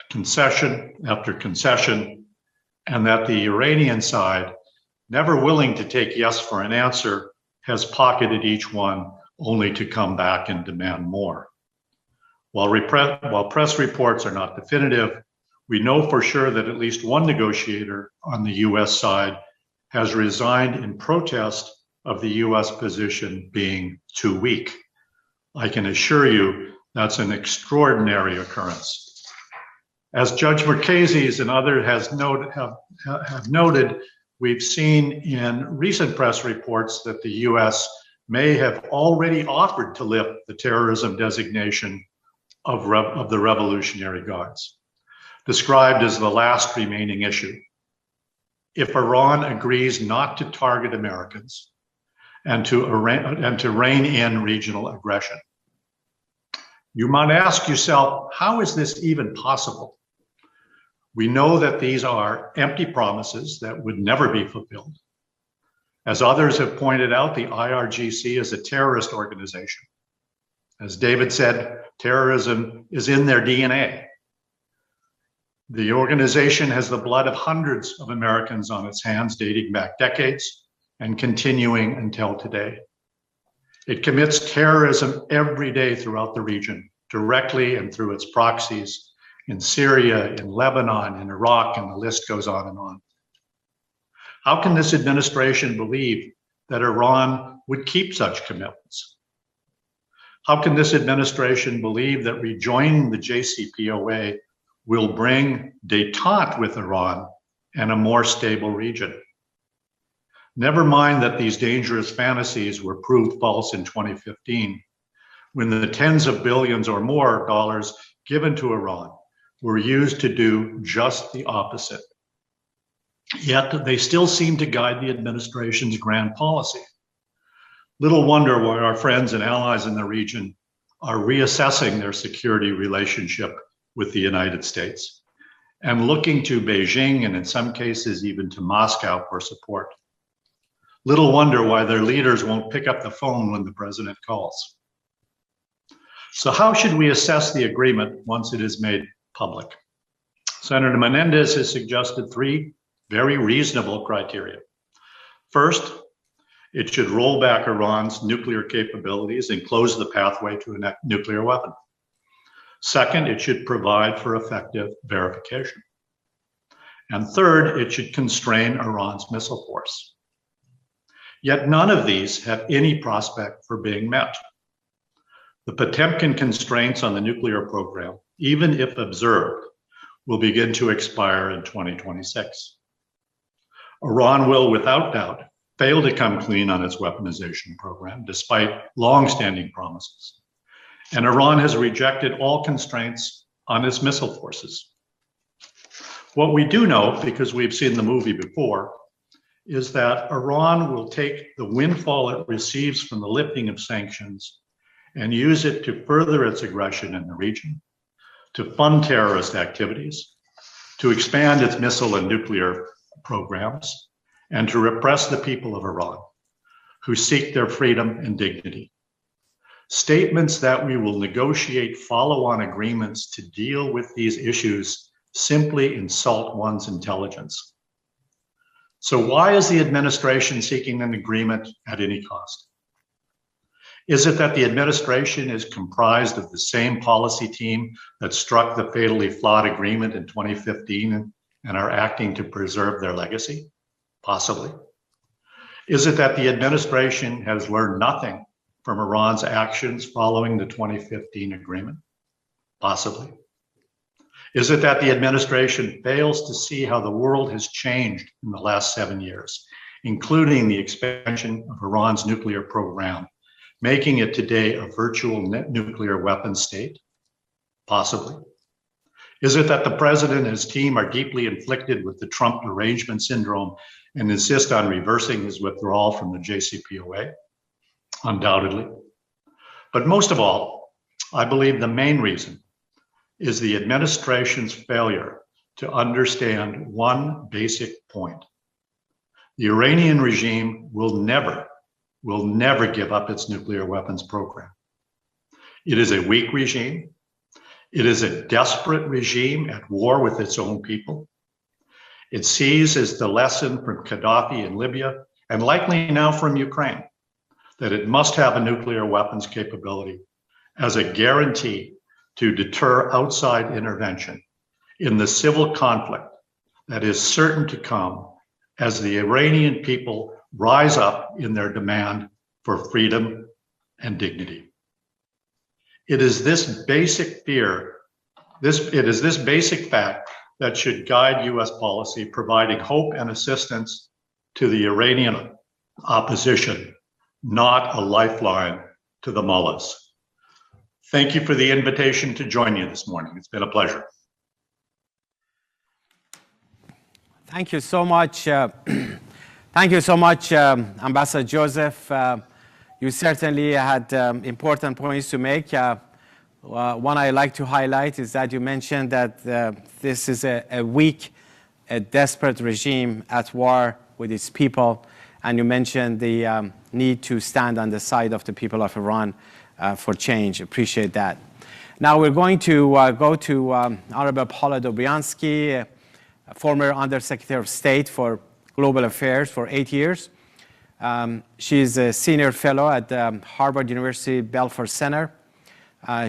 G: concession after concession, and that the Iranian side, never willing to take yes for an answer, has pocketed each one only to come back and demand more. While press reports are not definitive, we know for sure that at least one negotiator on the US side has resigned in protest of the US position being too weak. I can assure you that's an extraordinary occurrence. As Judge Marchese and others have noted, we've seen in recent press reports that the US may have already offered to lift the terrorism designation of the Revolutionary Guards, described as the last remaining issue. If Iran agrees not to target Americans and to rein in regional aggression. You might ask yourself, how is this even possible? We know that these are empty promises that would never be fulfilled. As others have pointed out, the Irgc is a terrorist organization. As David said, terrorism is in their DNA. The organization has the blood of hundreds of Americans on its hands, dating back decades and continuing until today. It commits terrorism every day throughout the region, directly and through its proxies in Syria, in Lebanon, in Iraq, and the list goes on and on. How can this administration believe that Iran would keep such commitments? How can this administration believe that rejoining the Jcpoa will bring détente with Iran and a more stable region? Never mind that these dangerous fantasies were proved false in 2015, when the tens of billions or more dollars given to Iran were used to do just the opposite. Yet they still seem to guide the administration's grand policy. Little wonder why our friends and allies in the region are reassessing their security relationship with the United States and looking to Beijing and in some cases even to Moscow for support. Little wonder why their leaders won't pick up the phone when the president calls. So how should we assess the agreement once it is made public? Senator Menendez has suggested three very reasonable criteria. First, it should roll back Iran's nuclear capabilities and close the pathway to a nuclear weapon. Second, it should provide for effective verification. And third, it should constrain Iran's missile force. Yet none of these have any prospect for being met. The Potemkin constraints on the nuclear program, even if observed, will begin to expire in 2026. Iran will, without doubt, fail to come clean on its weaponization program, despite long-standing promises. And Iran has rejected all constraints on its missile forces. What we do know, because we've seen the movie before, is that Iran will take the windfall it receives from the lifting of sanctions and use it to further its aggression in the region, to fund terrorist activities, to expand its missile and nuclear programs, and to repress the people of Iran who seek their freedom and dignity. Statements that we will negotiate follow-on agreements to deal with these issues simply insult one's intelligence. So why is the administration seeking an agreement at any cost? Is it that the administration is comprised of the same policy team that struck the fatally flawed agreement in 2015 and are acting to preserve their legacy? Possibly. Is it that the administration has learned nothing from Iran's actions following the 2015 agreement? Possibly. Is it that the administration fails to see how the world has changed in the last 7 years, including the expansion of Iran's nuclear program, making it today a virtual nuclear weapon state? Possibly. Is it that the president and his team are deeply inflicted with the Trump derangement syndrome and insist on reversing his withdrawal from the Jcpoa? Undoubtedly. But most of all, I believe the main reason is the administration's failure to understand one basic point. The Iranian regime will never give up its nuclear weapons program. It is a weak regime. It is a desperate regime at war with its own people. It sees as the lesson from Gaddafi in Libya, and likely now from Ukraine, that it must have a nuclear weapons capability as a guarantee to deter outside intervention in the civil conflict that is certain to come as the Iranian people rise up in their demand for freedom and dignity. It is this basic fear It is this basic fact that should guide U.S. policy, providing hope and assistance to the Iranian opposition, not a lifeline to the mullahs. Thank you for the invitation to join you this morning. It's been a pleasure.
A: Thank you so much. Thank you so much, Ambassador Joseph. You certainly had important points to make. One I like to highlight is that you mentioned that this is a weak, a desperate regime at war with its people, and you mentioned the need to stand on the side of the people of Iran for change. Appreciate that. Now we're going to go to Honorable Paula Dobriansky, former Undersecretary of State for Global Affairs for 8 years. She's a senior fellow at the Harvard University Belfer Center.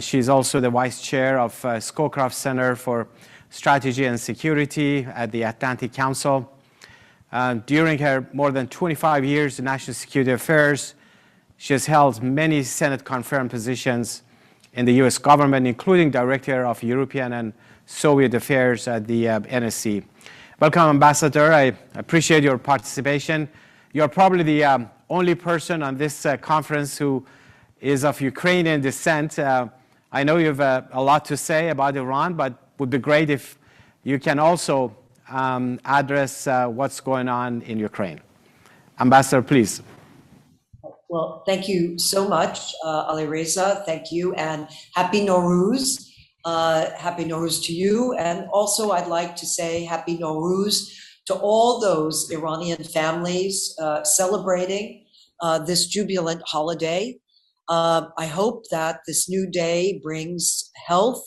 A: She's also the vice chair of Scowcroft Center for Strategy and Security at the Atlantic Council. During her more than 25 years in national security affairs, she has held many Senate-confirmed positions in the U.S. government, including Director of European and Soviet Affairs at the NSC. Welcome, Ambassador. I appreciate your participation. You're probably the only person on this conference who is of Ukrainian descent. I know you have a lot to say about Iran, but it would be great if you can also address what's going on in Ukraine. Ambassador, please.
F: Well, thank you so much, Ali Reza. Thank you, and Happy Nowruz. Happy Nowruz to you. And also, I'd like to say Happy Nowruz to all those Iranian families celebrating this jubilant holiday. I hope that this new day brings health,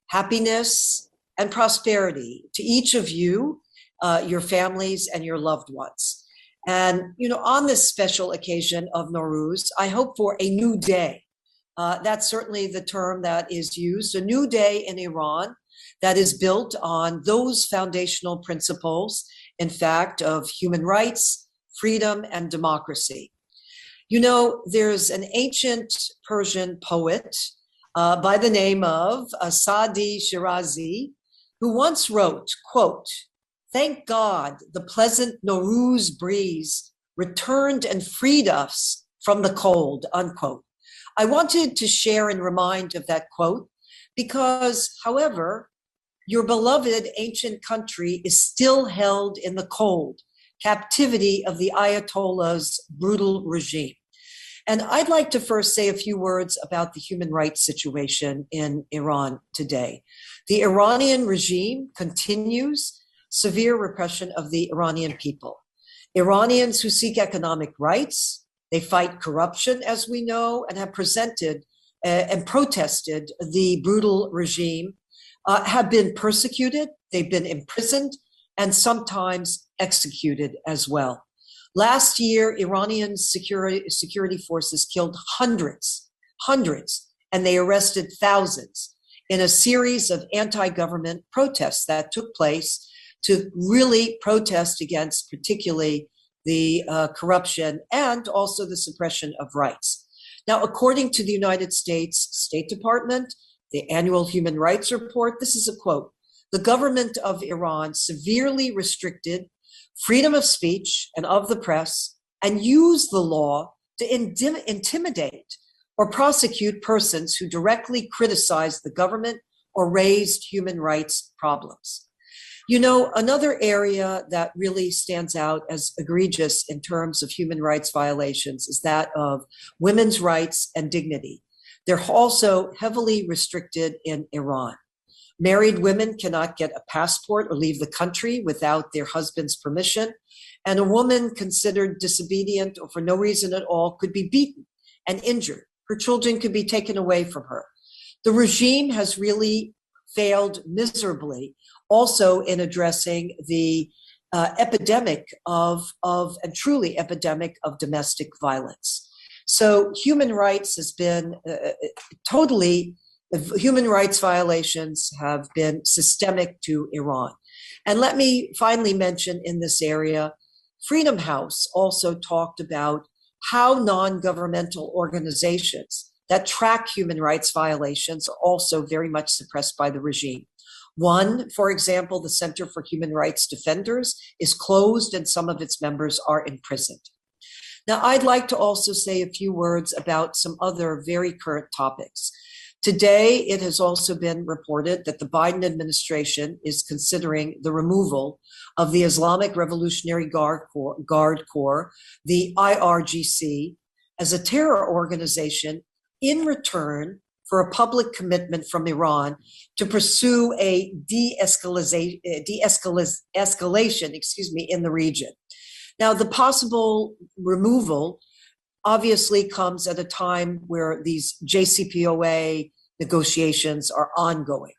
F: happiness, and prosperity to each of you, your families, and your loved ones. And, you know, on this special occasion of Nowruz, I hope for a new day. That's certainly the term that is used, a new day in Iran that is built on those foundational principles, in fact, of human rights, freedom, and democracy. You know, there's an ancient Persian poet by the name of Sadi Shirazi, who once wrote, quote, "Thank God the pleasant Nowruz breeze returned and freed us from the cold," unquote. I wanted to share and remind of that quote because, however, your beloved ancient country is still held in the cold captivity of the Ayatollah's brutal regime. And I'd like to first say a few words about the human rights situation in Iran today. The Iranian regime continues severe repression of the Iranian people. Iranians who seek economic rights, they fight corruption, as we know, and have presented and protested the brutal regime, have been persecuted, they've been imprisoned, and sometimes executed as well. Last year, Iranian security forces killed hundreds, and they arrested thousands in a series of anti-government protests that took place to really protest against particularly the corruption and also the suppression of rights. Now, according to the United States State Department, the annual Human Rights Report, this is a quote, "The government of Iran severely restricted freedom of speech and of the press and used the law to intimidate or prosecute persons who directly criticized the government or raised human rights problems." You know, another area that really stands out as egregious in terms of human rights violations is that of women's rights and dignity. They're also heavily restricted in Iran. Married women cannot get a passport or leave the country without their husband's permission, and a woman considered disobedient or for no reason at all could be beaten and injured. Her children could be taken away from her. The regime has really failed miserably also in addressing the epidemic and truly epidemic of domestic violence. So human rights has been human rights violations have been systemic to Iran. And let me finally mention in this area, Freedom House also talked about how non-governmental organizations that track human rights violations are also very much suppressed by the regime. One, for example, the Center for Human Rights Defenders is closed and some of its members are imprisoned. Now, I'd like to also say a few words about some other very current topics. Today, it has also been reported that the Biden administration is considering the removal of the Islamic Revolutionary Guard Corps, the Irgc, as a terror organization in return for a public commitment from Iran to pursue a de-escalation, in the region. Now, the possible removal obviously comes at a time where these Jcpoa negotiations are ongoing.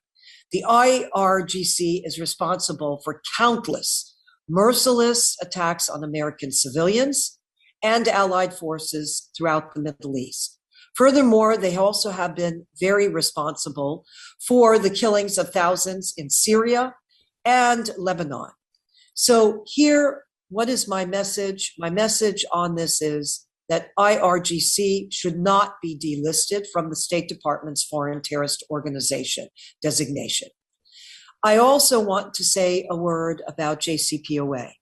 F: The Irgc is responsible for countless merciless attacks on American civilians and allied forces throughout the Middle East. Furthermore, they also have been very responsible for the killings of thousands in Syria and Lebanon. So here, what is my message? My message on this is that Irgc should not be delisted from the State Department's Foreign Terrorist Organization designation. I also want to say a word about Jcpoa.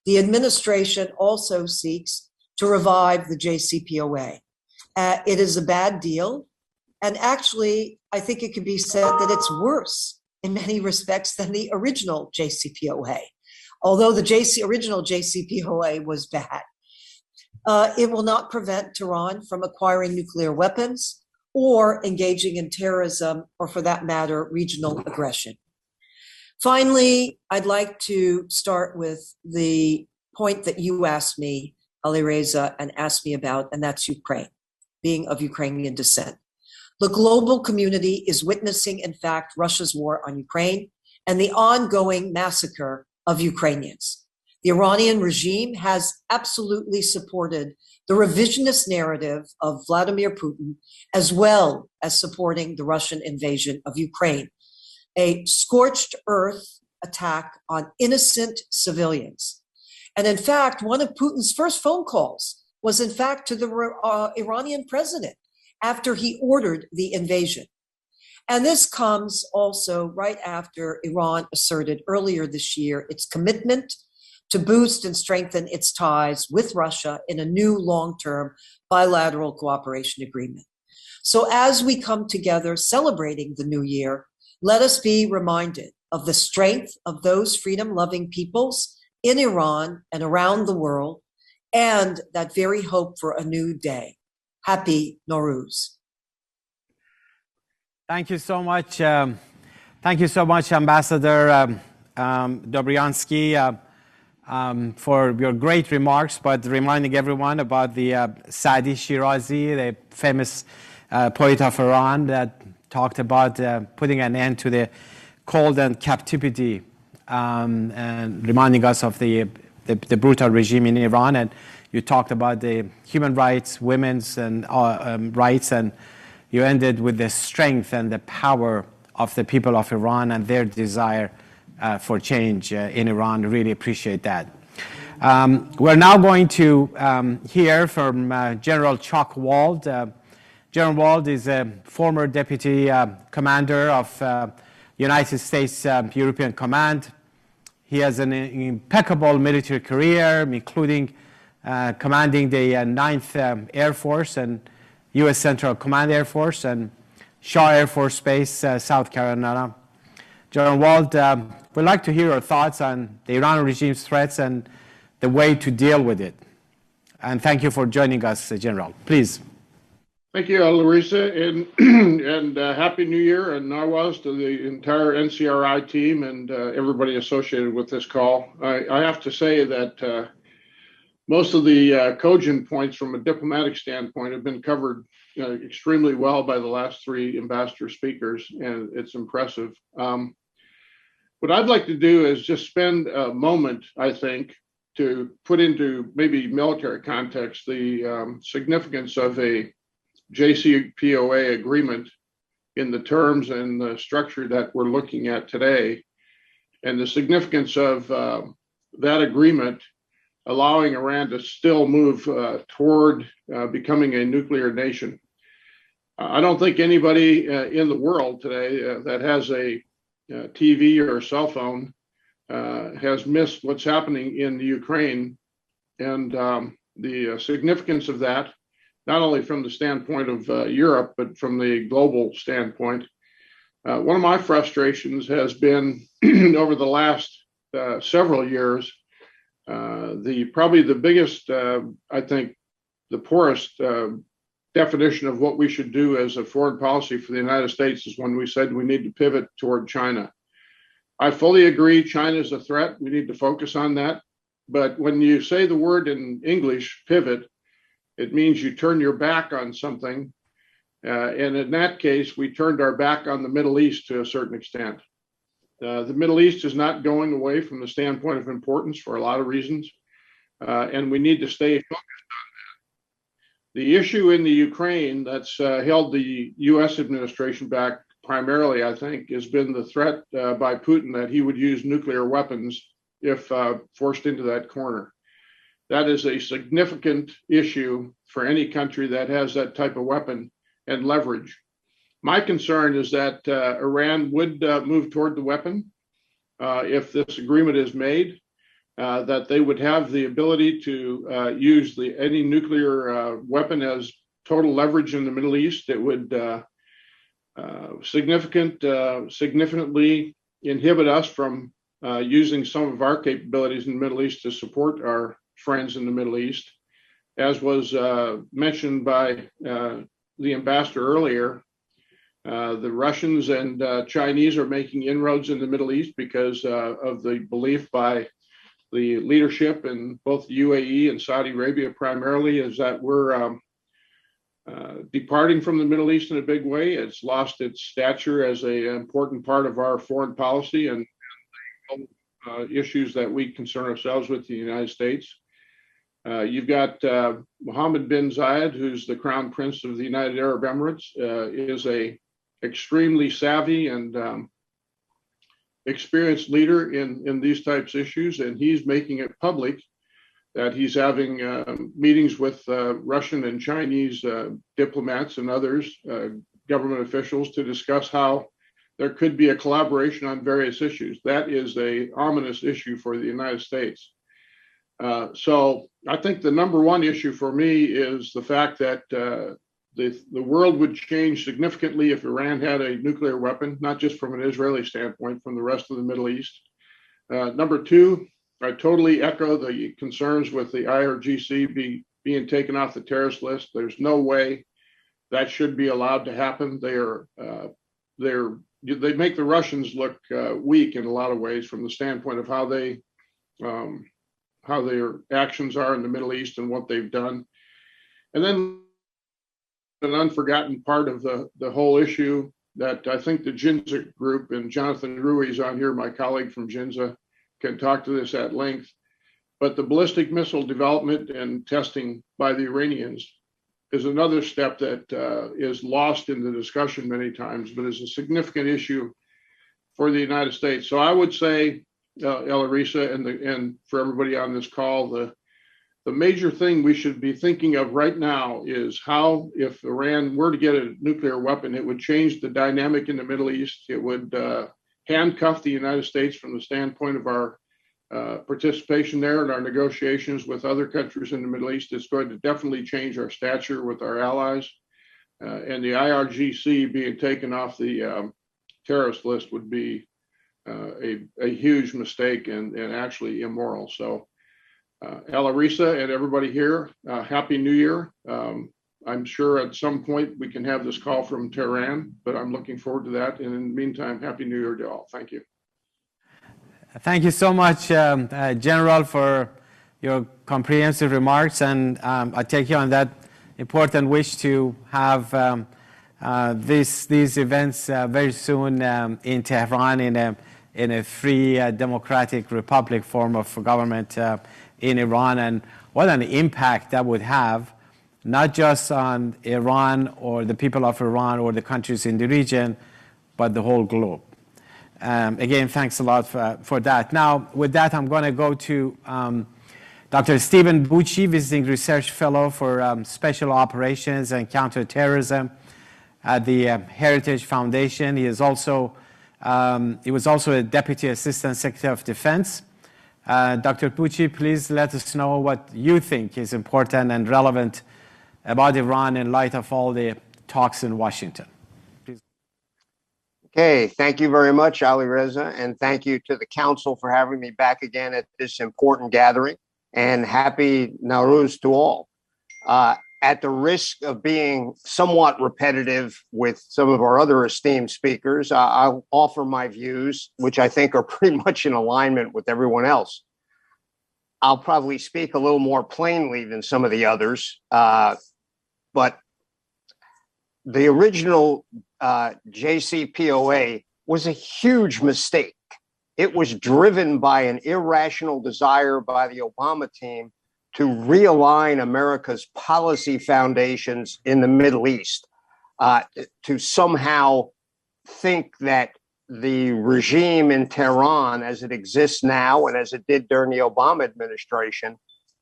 F: The administration also seeks to revive the Jcpoa. It is a bad deal. And actually, I think it could be said that it's worse in many respects than the original Jcpoa. Although the original Jcpoa was bad. It will not prevent Tehran from acquiring nuclear weapons or engaging in terrorism, or for that matter, regional aggression. Finally, I'd like to start with the point that you asked me, Alireza, and asked me about, and that's Ukraine, being of Ukrainian descent. The global community is witnessing, in fact, Russia's war on Ukraine and the ongoing massacre of Ukrainians. The Iranian regime has absolutely supported the revisionist narrative of Vladimir Putin, as well as supporting the Russian invasion of Ukraine, a scorched earth attack on innocent civilians. And in fact, one of Putin's first phone calls was in fact to the Iranian president after he ordered the invasion. And this comes also right after Iran asserted earlier this year its commitment to boost and strengthen its ties with Russia in a new long-term bilateral cooperation agreement. So as we come together celebrating the new year, let us be reminded of the strength of those freedom-loving peoples in Iran and around the world, and that very hope for a new day. Happy Nowruz.
A: Thank you so much. Thank you so much, Ambassador Dobryansky, for your great remarks, but reminding everyone about the Saadi Shirazi, the famous poet of Iran, that talked about putting an end to the cold and captivity, and reminding us of the brutal regime in Iran. And you talked about the human rights, women's and rights, and you ended with the strength and the power of the people of Iran and their desire for change in Iran. Really appreciate that. We're now going to hear from General Chuck Wald. General Wald is a former deputy commander of United States European Command. He has an impeccable military career, including commanding the 9th Air Force and U.S. Central Command Air Force and Shaw Air Force Base, South Carolina. General Wald, we'd like to hear your thoughts on the Iranian regime's threats and the way to deal with it. And thank you for joining us, General. Please.
H: Thank you, Larissa, and Happy New Year and Nawaz to the entire NCRI team and everybody associated with this call. I have to say that most of the cogent points from a diplomatic standpoint have been covered extremely well by the last three ambassador speakers, and it's impressive. What I'd like to do is just spend a moment, I think, to put into maybe military context the significance of a Jcpoa agreement in the terms and the structure that we're looking at today, and the significance of that agreement allowing Iran to still move toward becoming a nuclear nation. I don't think anybody in the world today that has a TV or a cell phone has missed what's happening in the Ukraine and the significance of that, not only from the standpoint of Europe, but from the global standpoint. One of my frustrations has been over the last several years, probably the biggest, I think, the poorest definition of what we should do as a foreign policy for the United States is when we said we need to pivot toward China. I fully agree China is a threat. We need to focus on that. But when you say the word in English, pivot, it means you turn your back on something. And in that case, we turned our back on the Middle East to a certain extent. The Middle East is not going away from the standpoint of importance for a lot of reasons. And we need to stay focused on that. The issue in the Ukraine that's held the US administration back primarily, I think, has been the threat by Putin that he would use nuclear weapons if forced into that corner. That is a significant issue for any country that has that type of weapon and leverage. My concern is that Iran would move toward the weapon if this agreement is made, that they would have the ability to use any nuclear weapon as total leverage in the Middle East. It would significantly inhibit us from using some of our capabilities in the Middle East to support our friends in the Middle East. As was mentioned by the ambassador earlier, the Russians and Chinese are making inroads in the Middle East because of the belief by the leadership in both the UAE and Saudi Arabia primarily is that we're departing from the Middle East in a big way. It's lost its stature as an important part of our foreign policy and issues that we concern ourselves with in the United States. You've got Mohammed bin Zayed, who's the Crown Prince of the United Arab Emirates, is a extremely savvy and experienced leader in these types of issues, and he's making it public that he's having meetings with Russian and Chinese diplomats and others, government officials, to discuss how there could be a collaboration on various issues. That is an ominous issue for the United States. So I think the number one issue for me is the fact that the world would change significantly if Iran had a nuclear weapon, not just from an Israeli standpoint, from the rest of the Middle East. Number two, I totally echo the concerns with the Irgc being taken off the terrorist list. There's no way that should be allowed to happen. They make the Russians look weak in a lot of ways from the standpoint of how their actions are in the Middle East and what they've done. And then an unforgotten part of the whole issue that I think the Ginsa group, and Jonathan Ruiz on here, my colleague from Ginsa, can talk to this at length, but the ballistic missile development and testing by the Iranians is another step that is lost in the discussion many times, but is a significant issue for the United States. So I would say, Ellarisa, and for everybody on this call, the major thing we should be thinking of right now is how, if Iran were to get a nuclear weapon, it would change the dynamic in the Middle East. It would handcuff the United States from the standpoint of our participation there and our negotiations with other countries in the Middle East. It's going to definitely change our stature with our allies. And the Irgc being taken off the terrorist list would be a huge mistake and actually immoral. So Ellarisa and everybody here, Happy New Year. I'm sure at some point we can have this call from Tehran, but I'm looking forward to that. And in the meantime, Happy New Year to all. Thank you.
A: Thank you so much, General, for your comprehensive remarks. And I take you on that important wish to have these events very soon in Tehran in a free democratic republic form of government in Iran, and what an impact that would have, not just on Iran or the people of Iran or the countries in the region, but the whole globe. Again, thanks a lot for that. Now, with that, I'm going to go to Dr. Stephen Bucci, Visiting Research Fellow for Special Operations and Counterterrorism at the Heritage Foundation. He was also a Deputy Assistant Secretary of Defense. Dr. Bucci, please let us know what you think is important and relevant about Iran in light of all the talks in Washington. Please.
I: Okay, thank you very much, Ali Reza, and thank you to the Council for having me back again at this important gathering, and happy Nowruz to all. At the risk of being somewhat repetitive with some of our other esteemed speakers, I'll offer my views, which I think are pretty much in alignment with everyone else. I'll probably speak a little more plainly than some of the others, but the original Jcpoa was a huge mistake. It was driven by an irrational desire by the Obama team to realign America's policy foundations in the Middle East, to somehow think that the regime in Tehran, as it exists now and as it did during the Obama administration,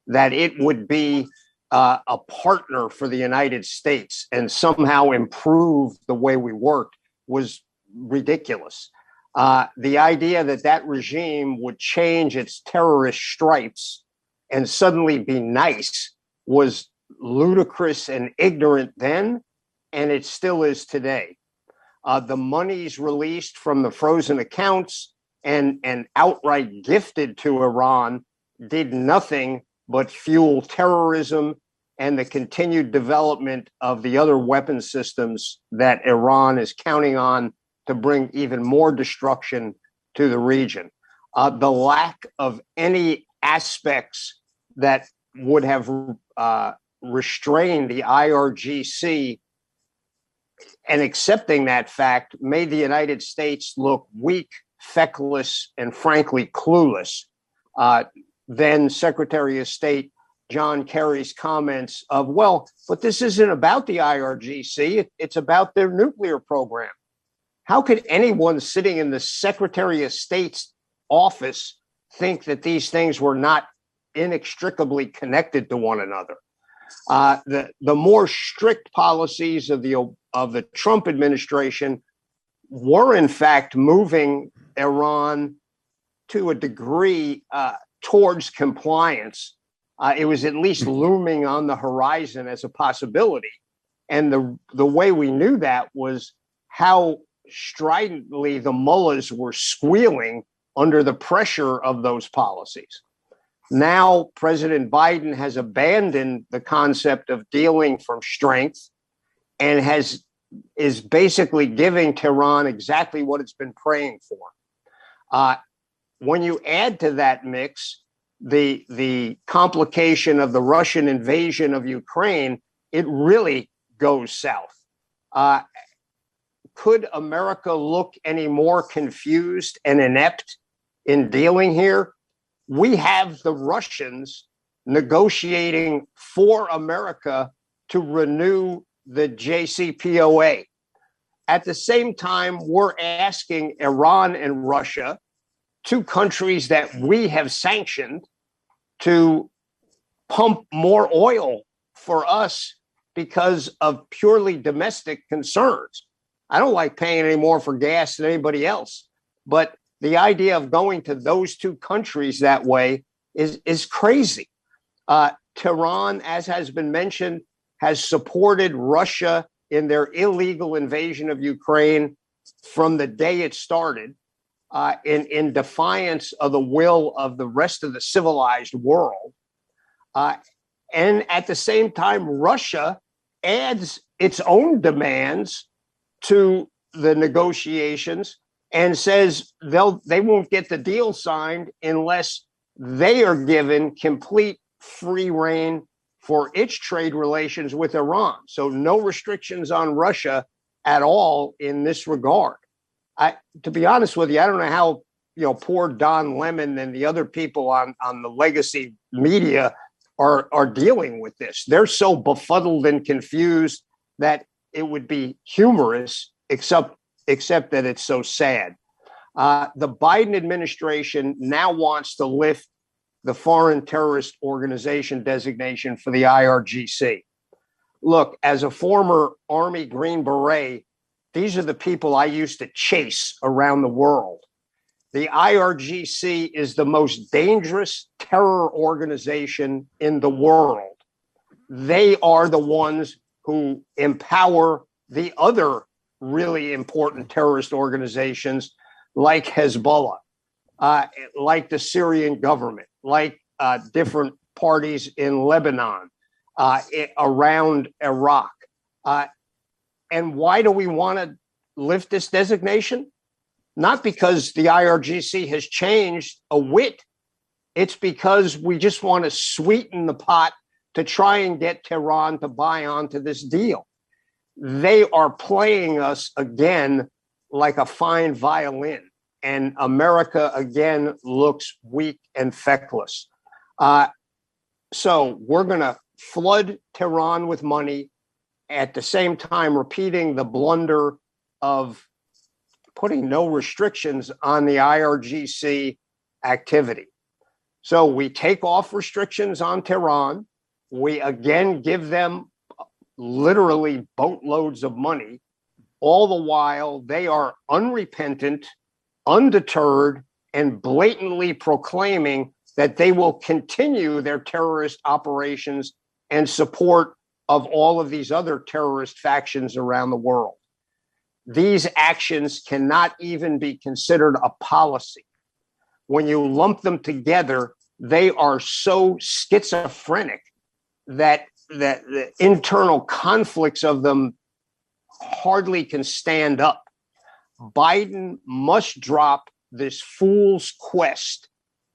I: that it would be a partner for the United States and somehow improve the way we worked was ridiculous. The idea that that regime would change its terrorist stripes and suddenly be nice was ludicrous and ignorant then, and it still is today. The monies released from the frozen accounts and outright gifted to Iran did nothing but fuel terrorism and the continued development of the other weapon systems that Iran is counting on to bring even more destruction to the region. The lack of any aspects that would have restrained the IRGC and accepting that fact made the United States look weak, feckless, and frankly clueless. Then Secretary of State John Kerry's comments of, well, but this isn't about the IRGC, it's about their nuclear program. How could anyone sitting in the Secretary of State's office think that these things were not inextricably connected to one another? The more strict policies of the Trump administration were in fact moving Iran to a degree towards compliance. It was at least looming on the horizon as a possibility. And the way we knew that was how stridently the mullahs were squealing under the pressure of those policies. Now, President Biden has abandoned the concept of dealing from strength and is basically giving Tehran exactly what it's been praying for. When you add to that mix the complication of the Russian invasion of Ukraine, it really goes south. Could America look any more confused and inept in dealing here? We have the Russians negotiating for America to renew the Jcpoa. At the same time, we're asking Iran and Russia, two countries that we have sanctioned, to pump more oil for us because of purely domestic concerns. I don't like paying any more for gas than anybody else, but the idea of going to those two countries that way is crazy. Tehran, as has been mentioned, has supported Russia in their illegal invasion of Ukraine from the day it started, in defiance of the will of the rest of the civilized world. And at the same time, Russia adds its own demands to the negotiations and says they won't get the deal signed unless they are given complete free rein for its trade relations with Iran. So no restrictions on Russia at all in this regard. To be honest with you, I don't know how poor Don Lemon and the other people on the legacy media are dealing with this. They're so befuddled and confused that it would be humorous, except that it's so sad. The Biden administration now wants to lift the foreign terrorist organization designation for the IRGC. look, as a former Army Green Beret, these are the people I used to chase around the world. The IRGC is the most dangerous terror organization in the world. They are the ones who empower the other really important terrorist organizations like Hezbollah, like the Syrian government, like different parties in Lebanon, around Iraq. And why do we want to lift this designation? Not because the IRGC has changed a whit. It's because we just want to sweeten the pot to try and get Tehran to buy onto this deal. They are playing us again like a fine violin, and America again looks weak and feckless. So we're going to flood Tehran with money, at the same time repeating the blunder of putting no restrictions on the IRGC activity. So we take off restrictions on Tehran. We again give them literally boatloads of money. All the while, they are unrepentant, undeterred, and blatantly proclaiming that they will continue their terrorist operations and support of all of these other terrorist factions around the world. These actions cannot even be considered a policy. When you lump them together, they are so schizophrenic that the internal conflicts of them hardly can stand up. Biden must drop this fool's quest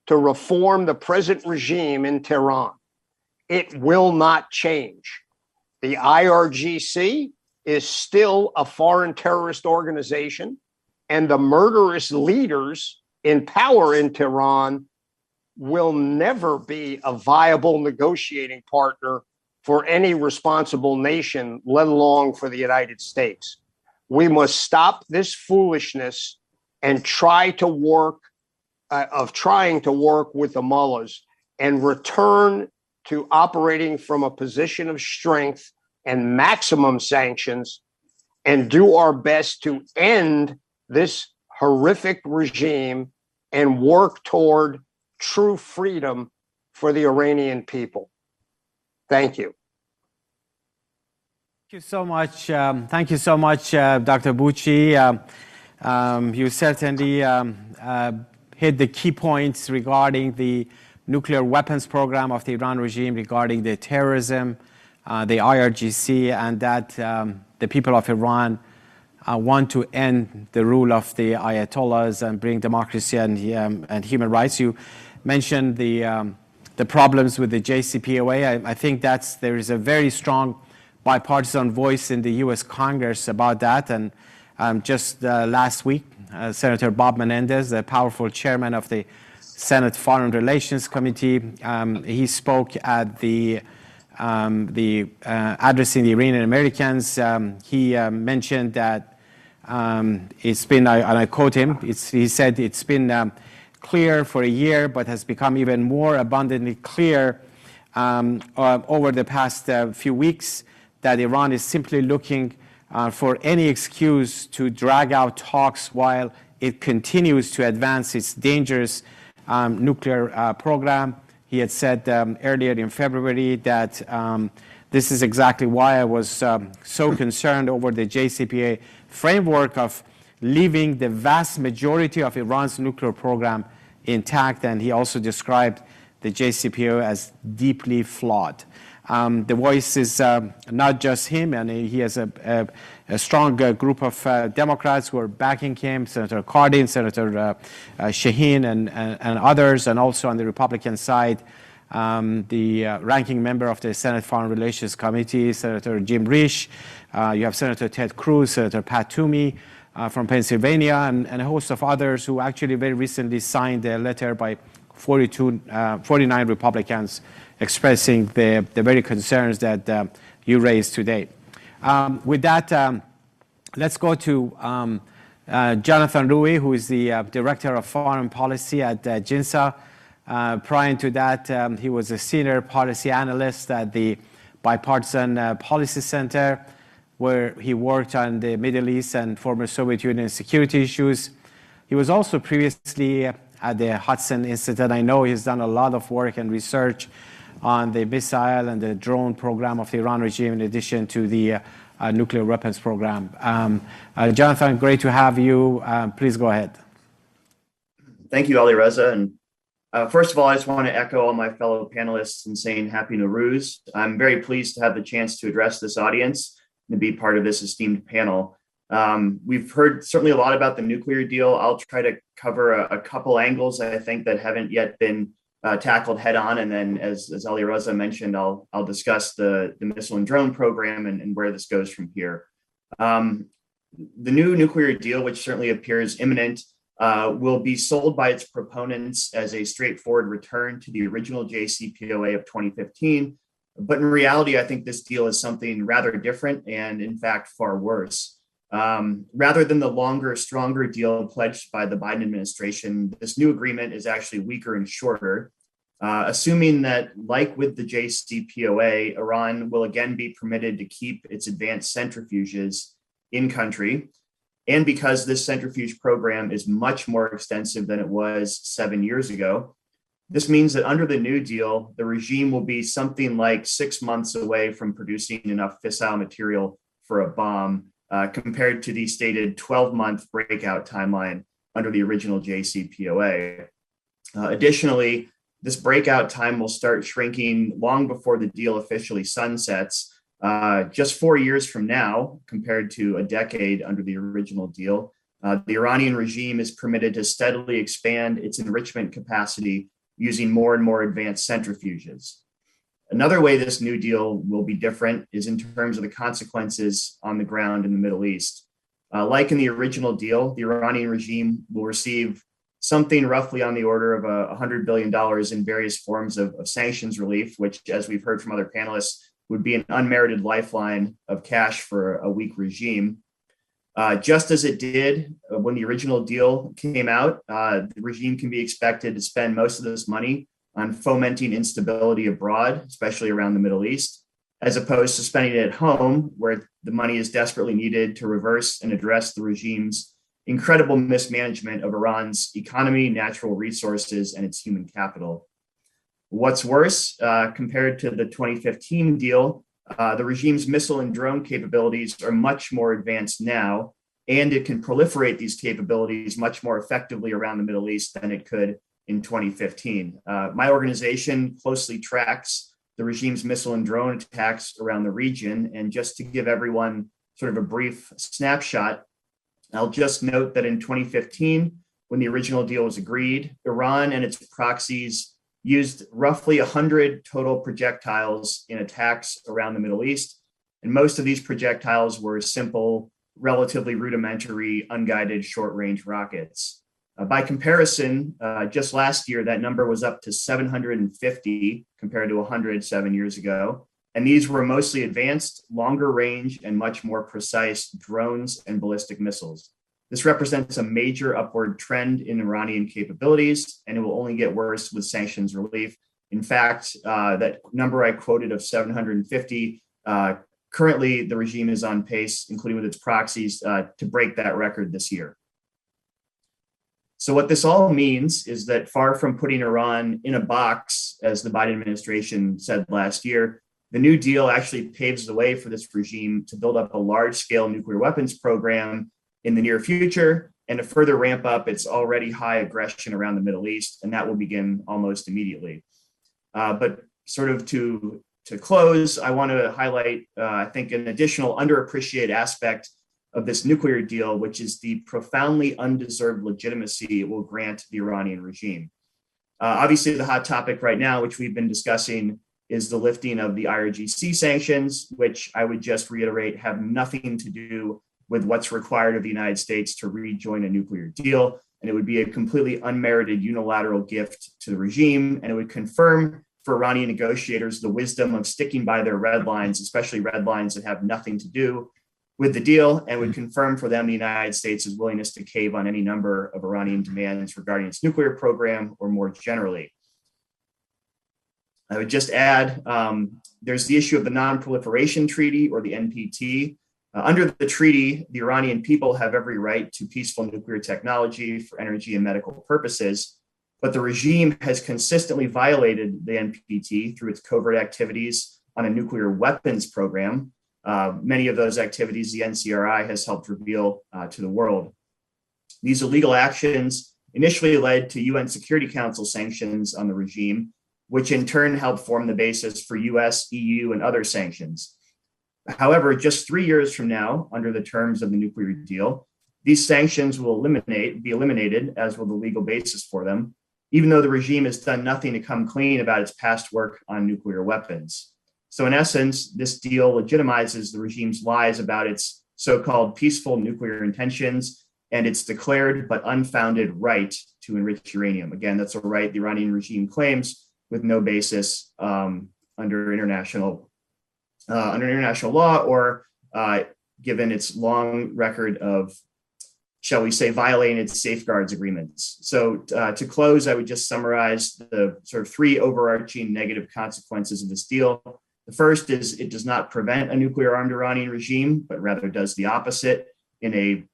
I: to reform the present regime in Tehran. It will not change. The IRGC is still a foreign terrorist organization, and the murderous leaders in power in Tehran will never be a viable negotiating partner for any responsible nation, let alone for the United States. We must stop this foolishness and trying to work with the mullahs and return to operating from a position of strength and maximum sanctions, and do our best to end this horrific regime and work toward true freedom for the Iranian people. Thank you.
A: Thank you so much. Thank you so much, Dr. Bucci. You certainly hit the key points regarding the nuclear weapons program of the Iran regime, regarding the terrorism, the IRGC, and that the people of Iran want to end the rule of the Ayatollahs and bring democracy and human rights. You mentioned the problems with the Jcpoa. I think there is a very strong bipartisan voice in the U.S. Congress about that. And just last week, Senator Bob Menendez, the powerful chairman of the Senate Foreign Relations Committee, he spoke at the addressing the Iranian Americans. He mentioned that it's been, and I quote him, he said, it's been clear for a year, but has become even more abundantly clear over the past few weeks that Iran is simply looking for any excuse to drag out talks while it continues to advance its dangerous nuclear program. He had said earlier in February that this is exactly why I was so concerned over the Jcpoa framework of leaving the vast majority of Iran's nuclear program intact. And he also described the Jcpoa as deeply flawed. The voice is not just him, and he has a strong group of Democrats who are backing him, Senator Cardin, Senator Shaheen, and others, and also on the Republican side, the ranking member of the Senate Foreign Relations Committee, Senator Jim Risch. You have Senator Ted Cruz, Senator Pat Toomey from Pennsylvania, and a host of others who actually very recently signed a letter by 49 Republicans expressing the very concerns that you raised today. With that, let's go to Jonathan Rui, who is the Director of Foreign Policy at Ginsa. Prior to that, he was a senior policy analyst at the Bipartisan Policy Center, where he worked on the Middle East and former Soviet Union security issues. He was also previously at the Hudson Institute. I know he's done a lot of work and research on the missile and the drone program of the Iran regime, in addition to the nuclear weapons program. Jonathan, great to have you. Please go ahead.
J: Thank you, Ali Reza. And first of all, I just want to echo all my fellow panelists in saying Happy Nowruz. I'm very pleased to have the chance to address this audience and to be part of this esteemed panel. We've heard certainly a lot about the nuclear deal. I'll try to cover a couple angles I think that haven't yet been tackled head on. And then as Ali Reza mentioned, I'll discuss the missile and drone program and where this goes from here. The new nuclear deal, which certainly appears imminent, will be sold by its proponents as a straightforward return to the original Jcpoa of 2015. But in reality, I think this deal is something rather different and in fact, far worse. Rather than the longer, stronger deal pledged by the Biden administration, this new agreement is actually weaker and shorter, assuming that, like with the Jcpoa, Iran will again be permitted to keep its advanced centrifuges in country. And because this centrifuge program is much more extensive than it was 7 years ago, this means that under the new deal, the regime will be something like 6 months away from producing enough fissile material for a bomb, compared to the stated 12-month breakout timeline under the original Jcpoa. Additionally, this breakout time will start shrinking long before the deal officially sunsets, just 4 years from now, compared to a decade under the original deal. The Iranian regime is permitted to steadily expand its enrichment capacity using more and more advanced centrifuges. Another way this new deal will be different is in terms of the consequences on the ground in the Middle East. Like in the original deal, the Iranian regime will receive something roughly on the order of $100 billion in various forms of sanctions relief, which, as we've heard from other panelists, would be an unmerited lifeline of cash for a weak regime. Just as it did when the original deal came out, the regime can be expected to spend most of this money on fomenting instability abroad, especially around the Middle East, as opposed to spending it at home, where the money is desperately needed to reverse and address the regime's incredible mismanagement of Iran's economy, natural resources, and its human capital. What's worse, compared to the 2015 deal, the regime's missile and drone capabilities are much more advanced now, and it can proliferate these capabilities much more effectively around the Middle East than it could in 2015. My organization closely tracks the regime's missile and drone attacks around the region. And just to give everyone sort of a brief snapshot, I'll just note that in 2015, when the original deal was agreed, Iran and its proxies used roughly 100 total projectiles in attacks around the Middle East. And most of these projectiles were simple, relatively rudimentary, unguided short-range rockets. By comparison, just last year, that number was up to 750 compared to 100 7 years ago. And these were mostly advanced, longer range, and much more precise drones and ballistic missiles. This represents a major upward trend in Iranian capabilities, and it will only get worse with sanctions relief. In fact, that number I quoted of 750, currently the regime is on pace, including with its proxies, to break that record this year. So what this all means is that far from putting Iran in a box, as the Biden administration said last year, the new deal actually paves the way for this regime to build up a large-scale nuclear weapons program in the near future and to further ramp up its already high aggression around the Middle East, and that will begin almost immediately. But sort of to close, I want to highlight, I think, an additional underappreciated aspect of this nuclear deal, which is the profoundly undeserved legitimacy it will grant the Iranian regime. Obviously, the hot topic right now, which we've been discussing, is the lifting of the Irgc sanctions, which I would just reiterate have nothing to do with what's required of the United States to rejoin a nuclear deal. And it would be a completely unmerited unilateral gift to the regime. And it would confirm for Iranian negotiators the wisdom of sticking by their red lines, especially red lines that have nothing to do with the deal, and would confirm for them the United States' willingness to cave on any number of Iranian demands regarding its nuclear program or more generally. I would just add, there's the issue of the Non-Proliferation Treaty, or the NPT. Under the treaty, the Iranian people have every right to peaceful nuclear technology for energy and medical purposes, but the regime has consistently violated the NPT through its covert activities on a nuclear weapons program. Many of those activities the NCRI has helped reveal to the world. These illegal actions initially led to UN Security Council sanctions on the regime, which in turn helped form the basis for US, EU, and other sanctions. However, just 3 years from now, under the terms of the nuclear deal, these sanctions will be eliminated, as will the legal basis for them, even though the regime has done nothing to come clean about its past work on nuclear weapons. So in essence, this deal legitimizes the regime's lies about its so-called peaceful nuclear intentions and its declared but unfounded right to enrich uranium. Again, that's a right the Iranian regime claims with no basis under international law, or given its long record of, shall we say, violating its safeguards agreements. So to close, I would just summarize the sort of three overarching negative consequences of this deal. The first is it does not prevent a nuclear armed Iranian regime, but rather does the opposite in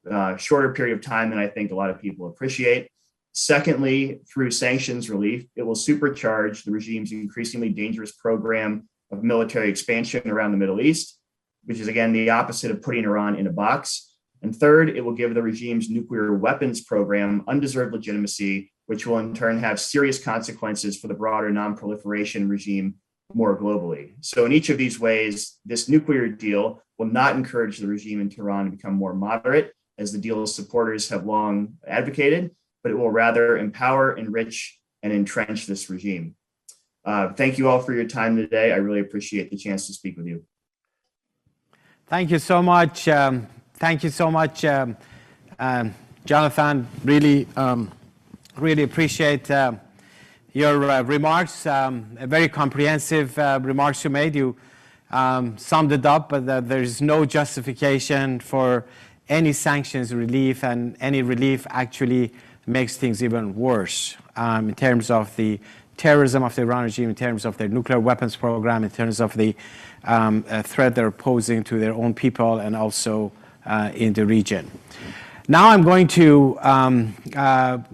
J: a shorter period of time than I think a lot of people appreciate. Secondly, through sanctions relief, it will supercharge the regime's increasingly dangerous program of military expansion around the Middle East, which is again the opposite of putting Iran in a box. And third, it will give the regime's nuclear weapons program undeserved legitimacy, which will in turn have serious consequences for the broader non-proliferation regime more globally. So in each of these ways, this nuclear deal will not encourage the regime in Tehran to become more moderate, as the deal's supporters have long advocated, but it will rather empower, enrich, and entrench this regime. Thank you all for your time today. I really appreciate the chance to speak with you.
A: Thank you so much. Thank you so much, Jonathan. Really appreciate your remarks. Very comprehensive remarks you made. You summed it up, but there is no justification for any sanctions relief, and any relief actually makes things even worse in terms of the terrorism of the Iran regime, in terms of their nuclear weapons program, in terms of the threat they're posing to their own people and also in the region. Now I'm going to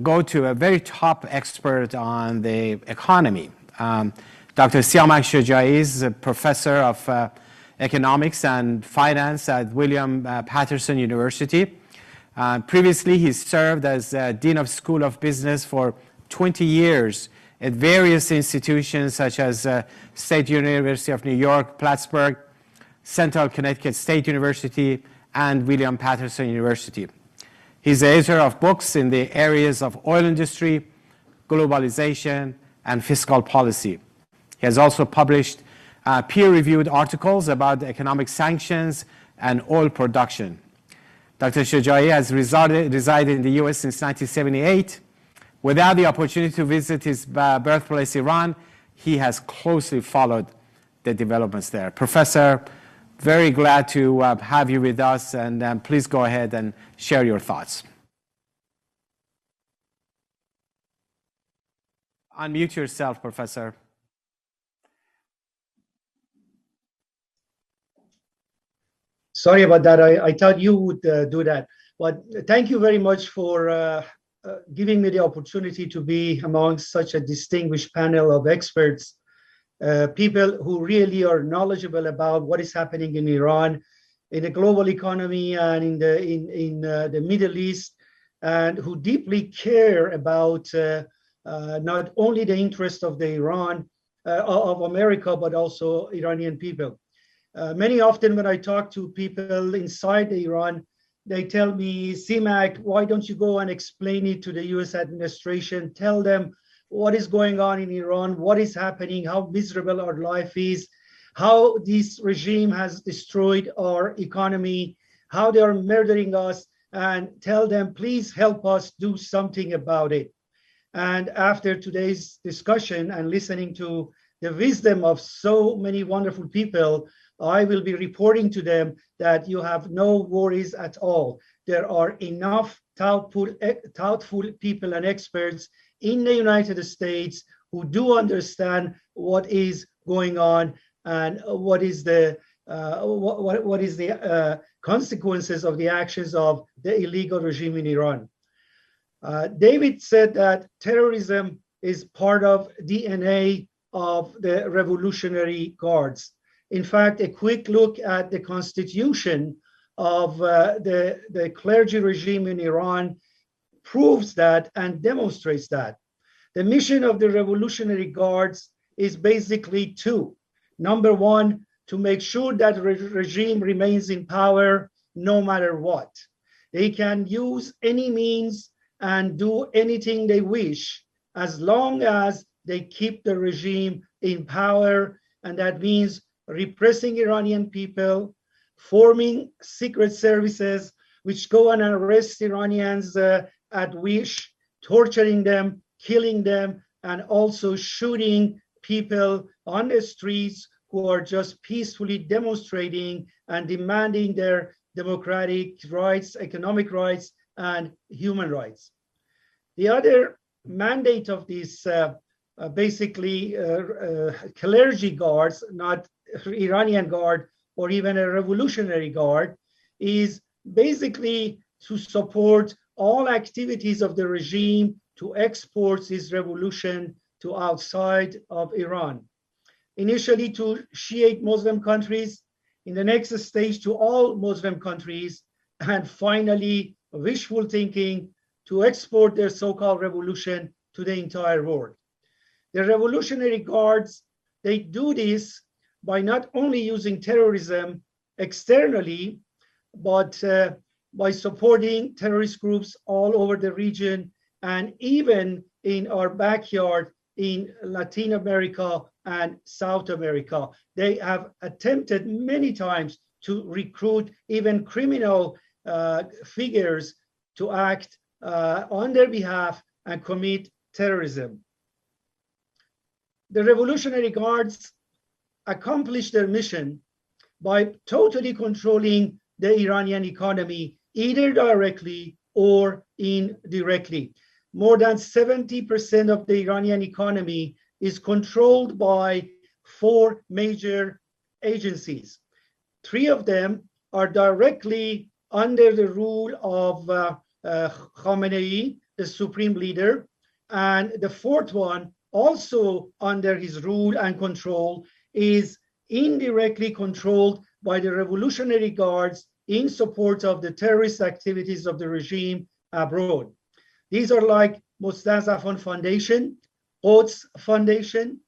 A: go to a very top expert on the economy. Dr. Siamak Shojai is a professor of economics and finance at William Patterson University. Previously, he served as Dean of School of Business for 20 years at various institutions such as State University of New York, Plattsburgh, Central Connecticut State University, and William Patterson University. He's the author of books in the areas of oil industry, globalization, and fiscal policy. He has also published peer-reviewed articles about economic sanctions and oil production. Dr. Shojai has resided in the US since 1978. Without the opportunity to visit his birthplace, Iran, he has closely followed the developments there. Professor, very glad to have you with us, and please go ahead and share your thoughts. Unmute yourself, Professor.
K: Sorry about that. I thought you would do that. But thank you very much for giving me the opportunity to be among such a distinguished panel of experts, people who really are knowledgeable about what is happening in Iran, in the global economy, and in the Middle East, and who deeply care about not only the interest of the Iran, of America, but also Iranian people. Many often when I talk to people inside Iran, they tell me, CMAC, why don't you go and explain it to the US administration? Tell them what is going on in Iran, what is happening, how miserable our life is, how this regime has destroyed our economy, how they are murdering us, and tell them, please help us do something about it. And after today's discussion and listening to the wisdom of so many wonderful people, I will be reporting to them that you have no worries at all. There are enough thoughtful people and experts in the United States who do understand what is going on and what is the consequences of the actions of the illegal regime in Iran. David said that terrorism is part of DNA of the Revolutionary Guards. In fact, a quick look at the constitution of the clergy regime in Iran proves that and demonstrates that. The mission of the Revolutionary Guards is basically two. Number one, to make sure that the regime remains in power no matter what. They can use any means and do anything they wish as long as they keep the regime in power, and that means repressing Iranian people, forming secret services which go and arrest Iranians at wish, torturing them, killing them, and also shooting people on the streets who are just peacefully demonstrating and demanding their democratic rights, economic rights, and human rights. The other mandate of these clergy guards, not Iranian guard or even a revolutionary guard, is basically to support all activities of the regime to export this revolution to outside of Iran. Initially to Shiite Muslim countries, in the next stage to all Muslim countries, and finally, wishful thinking, to export their so-called revolution to the entire world. The Revolutionary Guards, they do this by not only using terrorism externally, but by supporting terrorist groups all over the region and even in our backyard in Latin America and South America. They have attempted many times to recruit even criminal figures to act on their behalf and commit terrorism. The Revolutionary Guards accomplished their mission by totally controlling the Iranian economy, either directly or indirectly. More than 70% of the Iranian economy is controlled by 4 major agencies. 3 of them are directly under the rule of Khamenei, the supreme leader, and the 4th one, also under his rule and control, is indirectly controlled by the Revolutionary Guards in support of the terrorist activities of the regime abroad. These are like Mostazafan Foundation, Quds Foundation,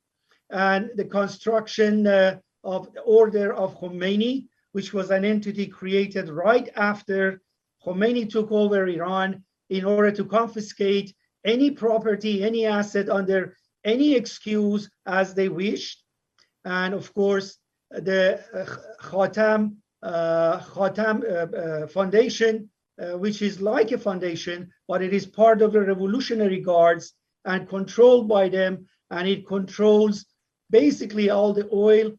K: and the construction of the Order of Khomeini, which was an entity created right after Khomeini took over Iran in order to confiscate any property, any asset under any excuse as they wished. And of course, the Khatam Foundation, which is like a foundation, but it is part of the Revolutionary Guards and controlled by them, and it controls basically all the oil,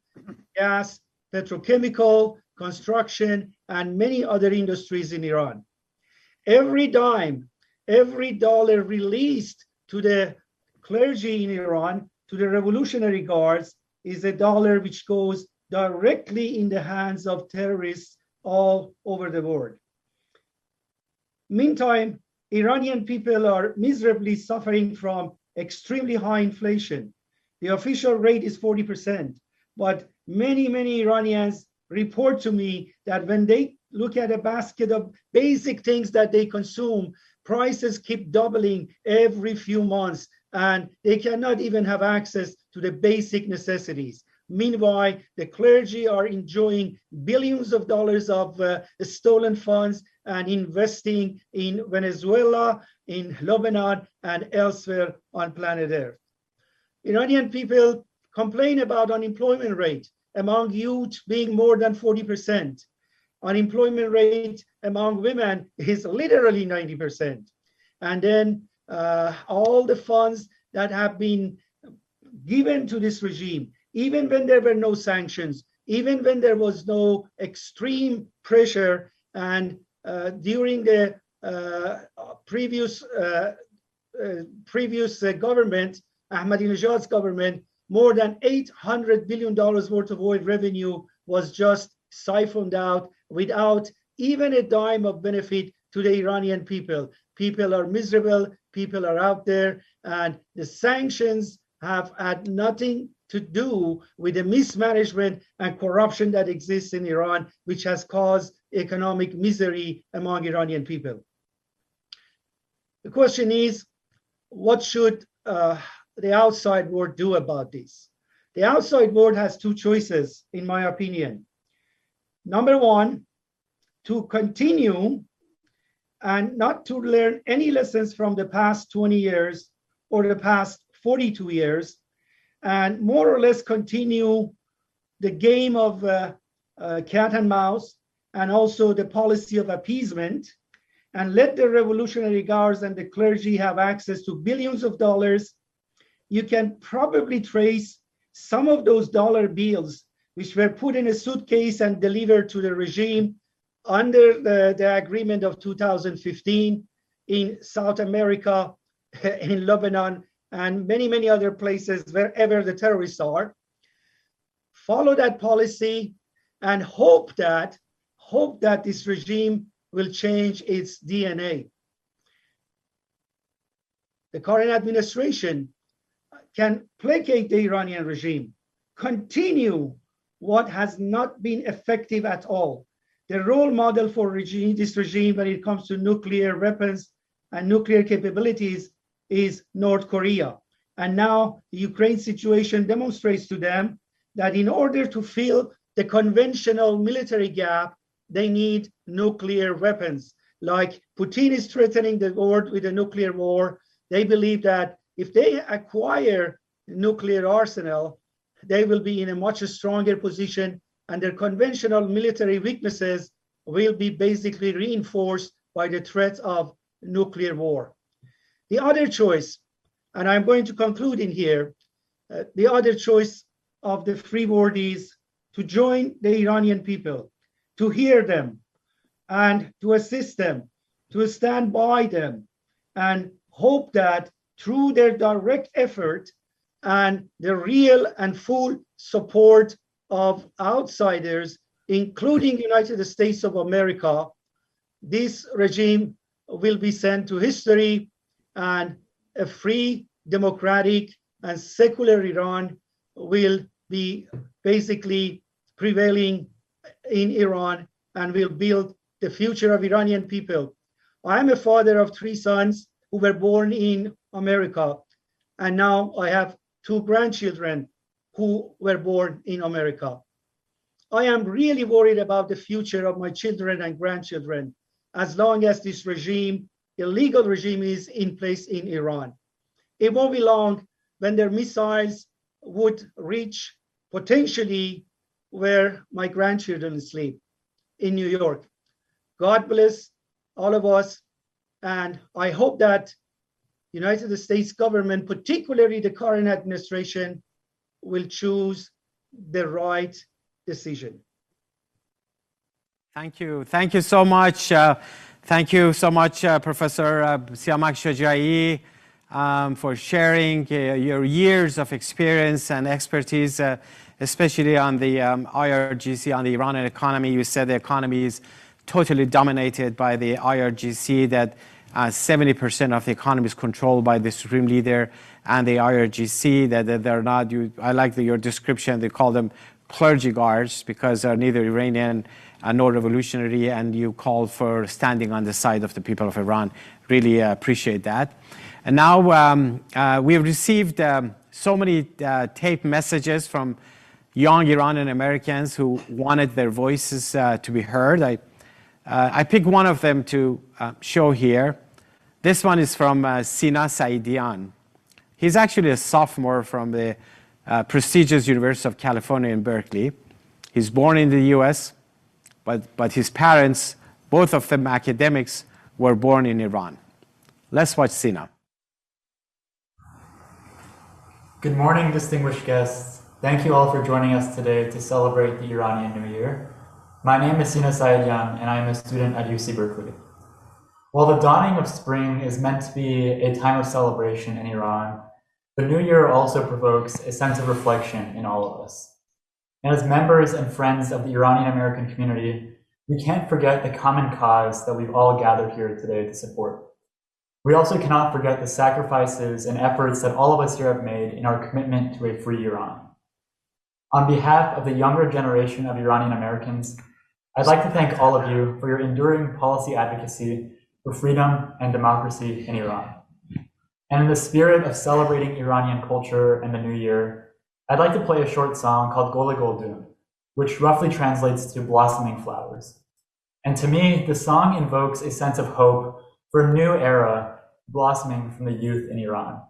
K: gas, petrochemical, construction, and many other industries in Iran. Every dime, every dollar released to the clergy in Iran, to the Revolutionary Guards, is a dollar which goes directly in the hands of terrorists all over the world. Meantime, Iranian people are miserably suffering from extremely high inflation. The official rate is 40%, but many Iranians report to me that when they look at a basket of basic things that they consume, prices keep doubling every few months, and they cannot even have access to the basic necessities. Meanwhile, the clergy are enjoying billions of dollars of stolen funds and investing in Venezuela, in Lebanon, and elsewhere on planet Earth. Iranian people complain about unemployment rate among youth being more than 40%. Unemployment rate among women is literally 90%. And then all the funds that have been given to this regime, even when there were no sanctions, even when there was no extreme pressure, and during the previous government, Ahmadinejad's government, more than $800 billion worth of oil revenue was just siphoned out without even a dime of benefit to the Iranian people. People are miserable, people are out there, and the sanctions have had nothing to do with the mismanagement and corruption that exists in Iran, which has caused economic misery among Iranian people. The question is, what should the outside world do about this? The outside world has two choices, in my opinion. Number one, to continue and not to learn any lessons from the past 20 years or the past 42 years, and more or less continue the game of cat and mouse, and also the policy of appeasement, and let the Revolutionary Guards and the clergy have access to billions of dollars. You can probably trace some of those dollar bills which were put in a suitcase and delivered to the regime under the agreement of 2015 in South America, in Lebanon, and many, many other places wherever the terrorists are. Follow that policy and hope that this regime will change its DNA. The current administration can placate the Iranian regime, continue what has not been effective at all. The role model for this regime when it comes to nuclear weapons and nuclear capabilities is North Korea. And now the Ukraine situation demonstrates to them that in order to fill the conventional military gap, they need nuclear weapons. Like Putin is threatening the world with a nuclear war. They believe that if they acquire nuclear arsenal, they will be in a much stronger position, and their conventional military weaknesses will be basically reinforced by the threat of nuclear war. The other choice, and I'm going to conclude in here, the other choice of the free world is to join the Iranian people, to hear them, and to assist them, to stand by them, and hope that through their direct effort and the real and full support of outsiders, including United States of America, this regime will be sent to history, and a free, democratic, and secular Iran will be basically prevailing in Iran and will build the future of Iranian people. I am a father of 3 sons who were born in America, and now I have 2 grandchildren who were born in America. I am really worried about the future of my children and grandchildren as long as this regime, illegal regime, is in place in Iran. It won't be long when their missiles would reach potentially where my grandchildren sleep, in New York. God bless all of us, and I hope that United States government, particularly the current administration, will choose the right decision.
A: Thank you. Thank you so much. Thank you so much, Professor Siamak Shajai, for sharing your years of experience and expertise, especially on the IRGC, on the Iranian economy. You said the economy is totally dominated by the IRGC, that 70% of the economy is controlled by the supreme leader and the IRGC, that they're not, I like your description, they call them clergy guards because they're neither Iranian nor revolutionary, and you call for standing on the side of the people of Iran. Really appreciate that. And now we have received so many tape messages from young Iranian Americans who wanted their voices to be heard. I picked one of them to show here. This one is from Sina Saidian. He's actually a sophomore from the prestigious University of California in Berkeley. He's born in the US, but his parents, both of them academics, were born in Iran. Let's watch Sina.
L: Good morning, distinguished guests. Thank you all for joining us today to celebrate the Iranian New Year. My name is Sina Saidian, and I am a student at UC Berkeley. While the dawning of spring is meant to be a time of celebration in Iran, The new year also provokes a sense of reflection in all of us. And as members and friends of the Iranian American community, we can't forget the common cause that we've all gathered here today to support. We also cannot forget the sacrifices and efforts that all of us here have made in our commitment to a free Iran. On behalf of the younger generation of Iranian Americans, I'd like to thank all of you for your enduring policy advocacy for freedom and democracy in Iran. And in the spirit of celebrating Iranian culture and the new year, I'd like to play a short song called Gol Goldun, which roughly translates to blossoming flowers. And to me, the song invokes a sense of hope for a new era blossoming from the youth in Iran.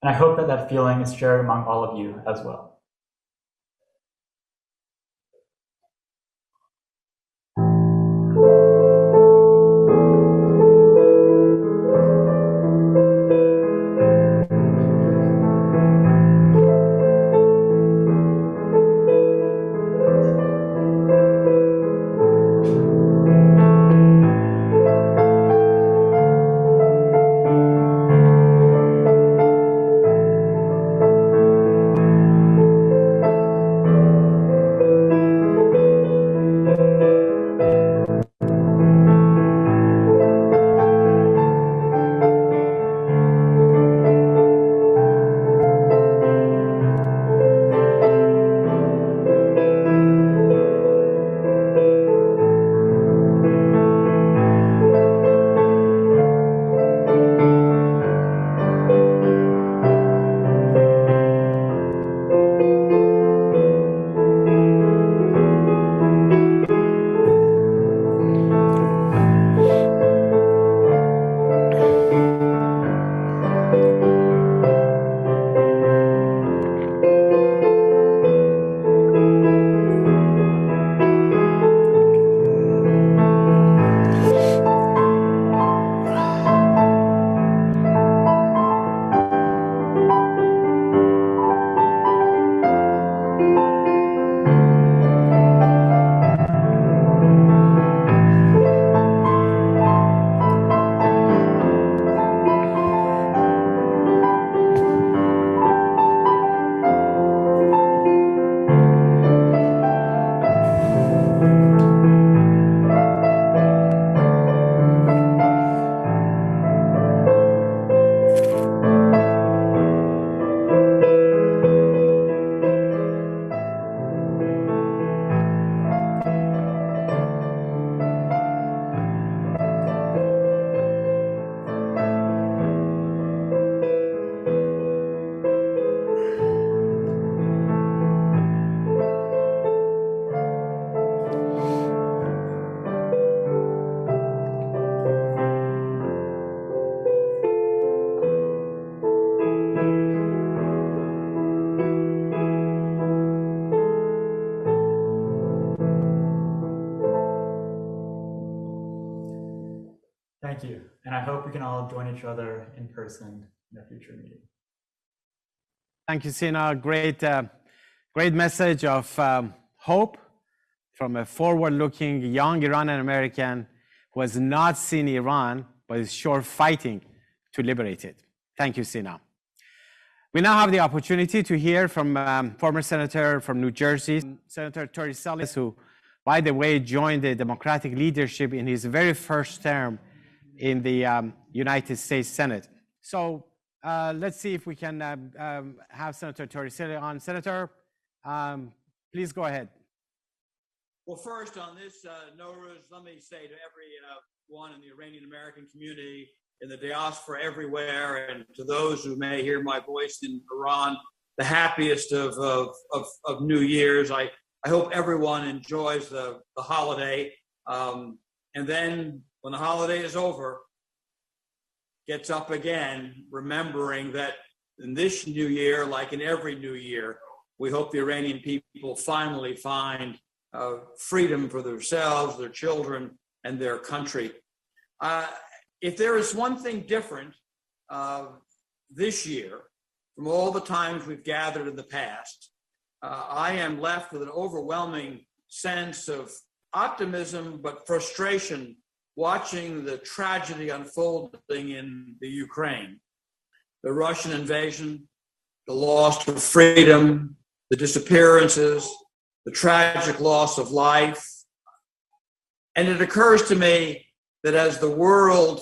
L: And I hope that that feeling is shared among all of you as well. Thank you, and I hope we can all join each other in person in a future meeting.
A: Thank you, Sina. Great message of hope from a forward-looking young Iranian American who has not seen Iran, but is sure fighting to liberate it. Thank you, Sina. We now have the opportunity to hear from former Senator from New Jersey, Senator Torricelli, who, by the way, joined the Democratic leadership in his very first term in the United States Senate. So let's see if we can have Senator Torricelli on. Senator, please go ahead.
M: Well, first on this Nowruz, let me say to everyone in the Iranian American community, in the diaspora everywhere, and to those who may hear my voice in Iran, the happiest of New Year's. I hope everyone enjoys the holiday. And then when the holiday is over, gets up again, remembering that in this new year, like in every new year, we hope the Iranian people finally find freedom for themselves, their children, and their country. If there is one thing different this year from all the times we've gathered in the past, I am left with an overwhelming sense of optimism, but frustration watching the tragedy unfolding in the Ukraine. The Russian invasion, the loss of freedom, the disappearances, the tragic loss of life. And it occurs to me that as the world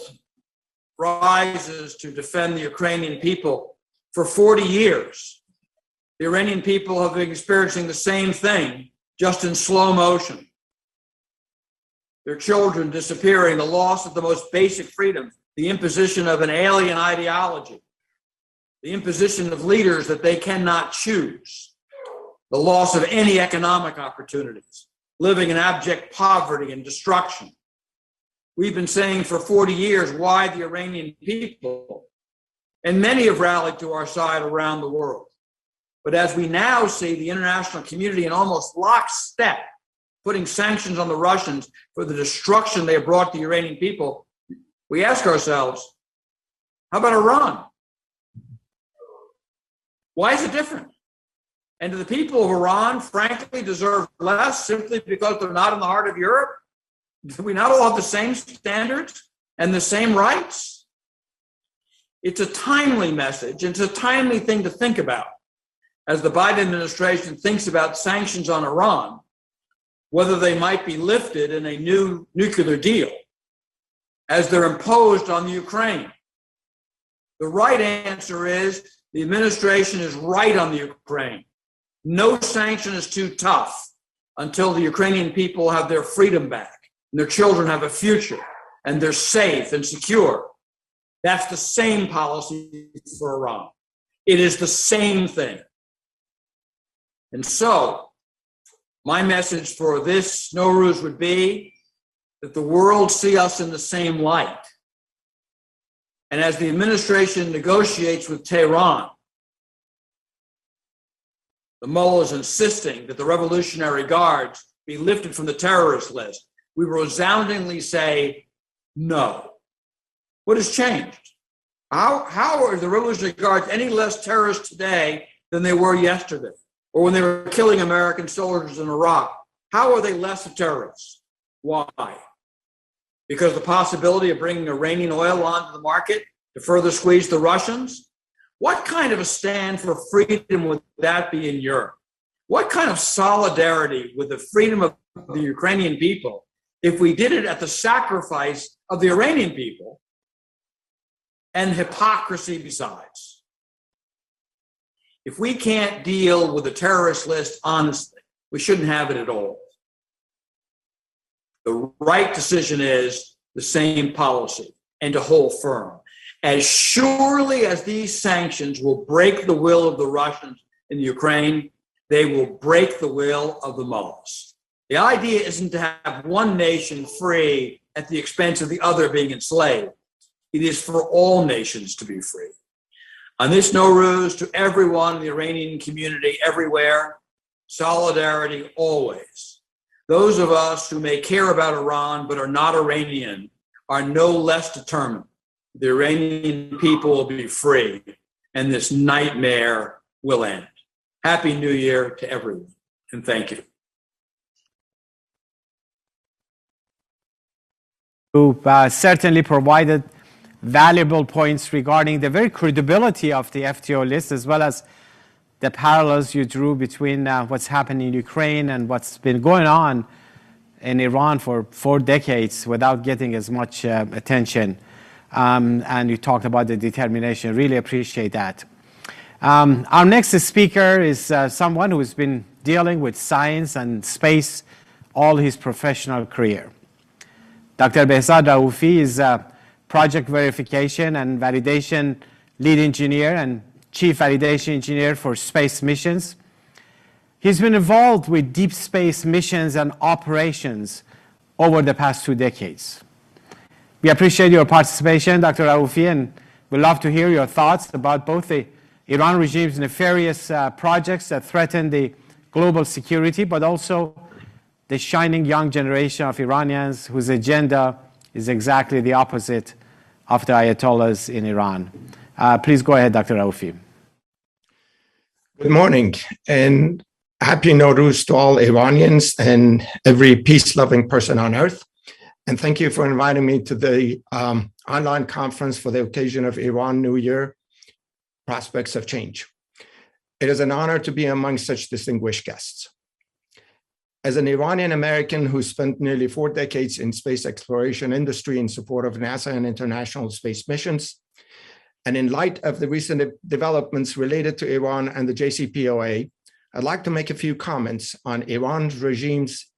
M: rises to defend the Ukrainian people, for 40 years, the Iranian people have been experiencing the same thing, just in slow motion. Their children disappearing, the loss of the most basic freedoms, the imposition of an alien ideology, the imposition of leaders that they cannot choose, the loss of any economic opportunities, living in abject poverty and destruction. We've been saying for 40 years why the Iranian people, and many have rallied to our side around the world. But as we now see the international community in almost lockstep, putting sanctions on the Russians for the destruction they have brought the Iranian people, we ask ourselves, how about Iran? Why is it different? And do the people of Iran, frankly, deserve less simply because they're not in the heart of Europe? Do we not all have the same standards and the same rights? It's a timely message. It's a timely thing to think about as the Biden administration thinks about sanctions on Iran, whether they might be lifted in a new nuclear deal as they're imposed on the Ukraine. The right answer is the administration is right on the Ukraine. No sanction is too tough until the Ukrainian people have their freedom back and their children have a future and they're safe and secure. That's the same policy for Iran. It is the same thing. And so, my message for this Nowruz would be that the world see us in the same light. And as the administration negotiates with Tehran, the mullah is insisting that the Revolutionary Guards be lifted from the terrorist list. We resoundingly say no. What has changed? How are the Revolutionary Guards any less terrorist today than they were yesterday? Or when they were killing American soldiers in Iraq? How are they less terrorists? Why? Because the possibility of bringing Iranian oil onto the market to further squeeze the Russians? What kind of a stand for freedom would that be in Europe? What kind of solidarity with the freedom of the Ukrainian people if we did it at the sacrifice of the Iranian people and hypocrisy besides? If we can't deal with the terrorist list honestly, we shouldn't have it at all. The right decision is the same policy and to hold firm. As surely as these sanctions will break the will of the Russians in the Ukraine, they will break the will of the mullahs. The idea isn't to have one nation free at the expense of the other being enslaved. It is for all nations to be free. On this Nowruz, to everyone in the Iranian community everywhere, solidarity always. Those of us who may care about Iran but are not Iranian are no less determined. The Iranian people will be free and this nightmare will end. Happy New Year to everyone, and thank you.
A: Who certainly provided valuable points regarding the very credibility of the FTO list, as well as the parallels you drew between what's happening in Ukraine and what's been going on in Iran for 4 decades without getting as much attention. And you talked about the determination. Really appreciate that. Our next speaker is someone who's been dealing with science and space all his professional career. Dr. Behzad Raoufi is Project Verification and Validation Lead Engineer and Chief Validation Engineer for Space Missions. He's been involved with deep space missions and operations over the past 2 decades. We appreciate your participation, Dr. Raoufi, and we'd love to hear your thoughts about both the Iran regime's nefarious projects that threaten the global security, but also the shining young generation of Iranians whose agenda is exactly the opposite of the Ayatollahs in Iran. Please go ahead, Dr. Raoufi.
D: Good morning, and happy Nowruz to all Iranians and every peace-loving person on earth. And thank you for inviting me to the online conference for the occasion of Iran New Year, Prospects of Change. It is an honor to be among such distinguished guests. As an Iranian American who spent nearly 4 decades in space exploration industry in support of NASA and international space missions, and in light of the recent developments related to Iran and the JCPOA, I'd like to make a few comments on Iran's regime's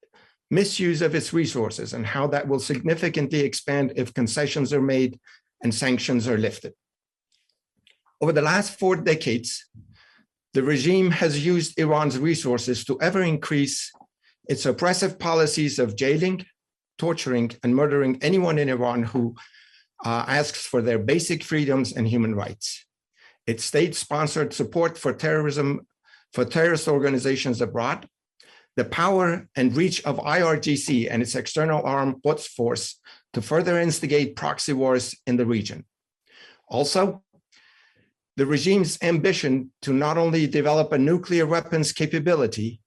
D: misuse of its resources and how that will significantly expand if concessions are made and sanctions are lifted. Over the last 4 decades, the regime has used Iran's resources to ever increase its oppressive policies of jailing, torturing, and murdering anyone in Iran who asks for their basic freedoms and human rights. Its state-sponsored support for terrorism, for terrorist organizations abroad, the power and reach of IRGC and its external armed Quds force to further instigate proxy wars in the region. Also, the regime's ambition to not only develop a nuclear weapons capability,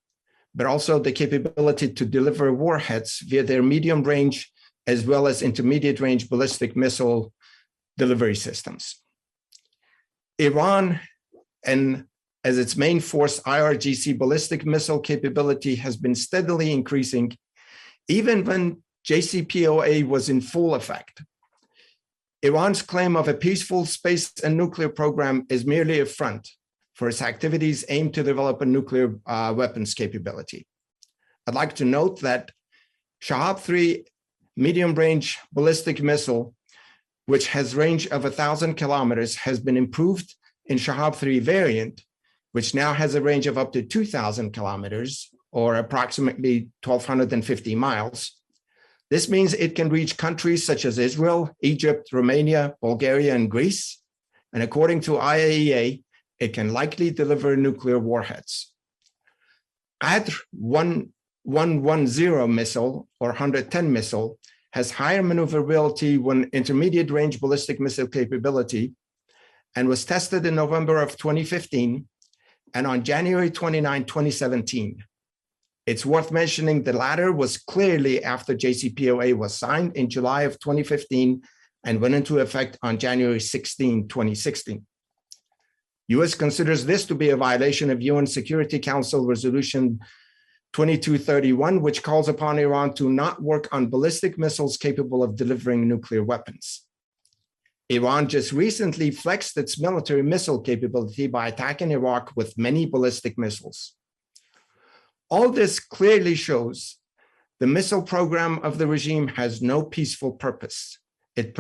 D: but also the capability to deliver warheads via their medium-range as well as intermediate-range ballistic missile delivery systems. Iran, and as its main force, IRGC ballistic missile capability has been steadily increasing, even when JCPOA was in full effect. Iran's claim of a peaceful space and nuclear program is merely a front for its activities aimed to develop a nuclear weapons capability. I'd like to note that Shahab-3 medium-range ballistic missile, which has range of 1,000 kilometers, has been improved in Shahab-3 variant, which now has a range of up to 2,000 kilometers, or approximately 1,250 miles. This means it can reach countries such as Israel, Egypt, Romania, Bulgaria, and Greece. And according to IAEA, it can likely deliver nuclear warheads. Qadr 110 missile or 110 missile has higher maneuverability when intermediate range ballistic missile capability and was tested in November of 2015 and on January 29, 2017. It's worth mentioning the latter was clearly after JCPOA was signed in July of 2015 and went into effect on January 16, 2016. US considers this to be a violation of UN Security Council Resolution 2231, which calls upon Iran to not work on ballistic missiles capable of delivering nuclear weapons. Iran just recently flexed its military missile capability by attacking Iraq with many ballistic missiles. All this clearly shows the missile program of the regime has no peaceful purpose. It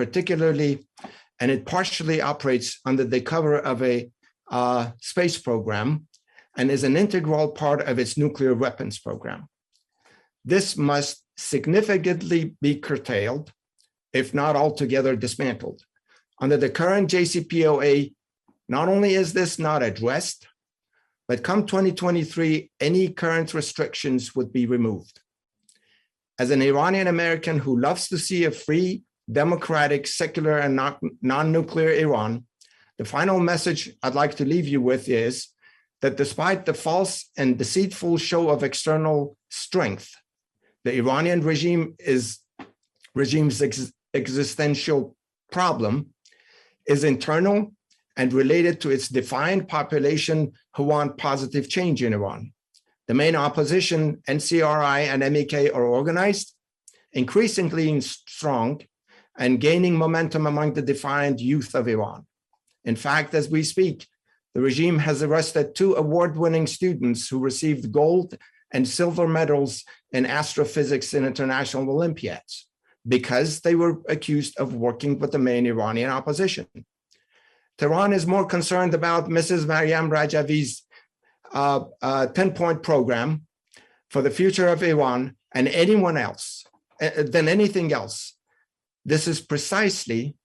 D: partially operates under the cover of a space program and is an integral part of its nuclear weapons program. This must significantly be curtailed, if not altogether dismantled. Under the current JCPOA, not only is this not addressed, but come 2023, any current restrictions would be removed. As an Iranian American who loves to see a free, democratic, secular, and non-nuclear Iran, the final message I'd like to leave you with is that despite the false and deceitful show of external strength, the Iranian regime's existential problem is internal and related to its defiant population who want positive change in Iran. The main opposition, NCRI and MEK, are organized, increasingly strong, and gaining momentum among the defiant youth of Iran. In fact, as we speak, the regime has arrested 2 award-winning students who received gold and silver medals in astrophysics in international Olympiads because they were accused of working with the main Iranian opposition. Tehran is more concerned about Mrs. Maryam Rajavi's 10-point program for the future of Iran and anyone else than anything else. This is precisely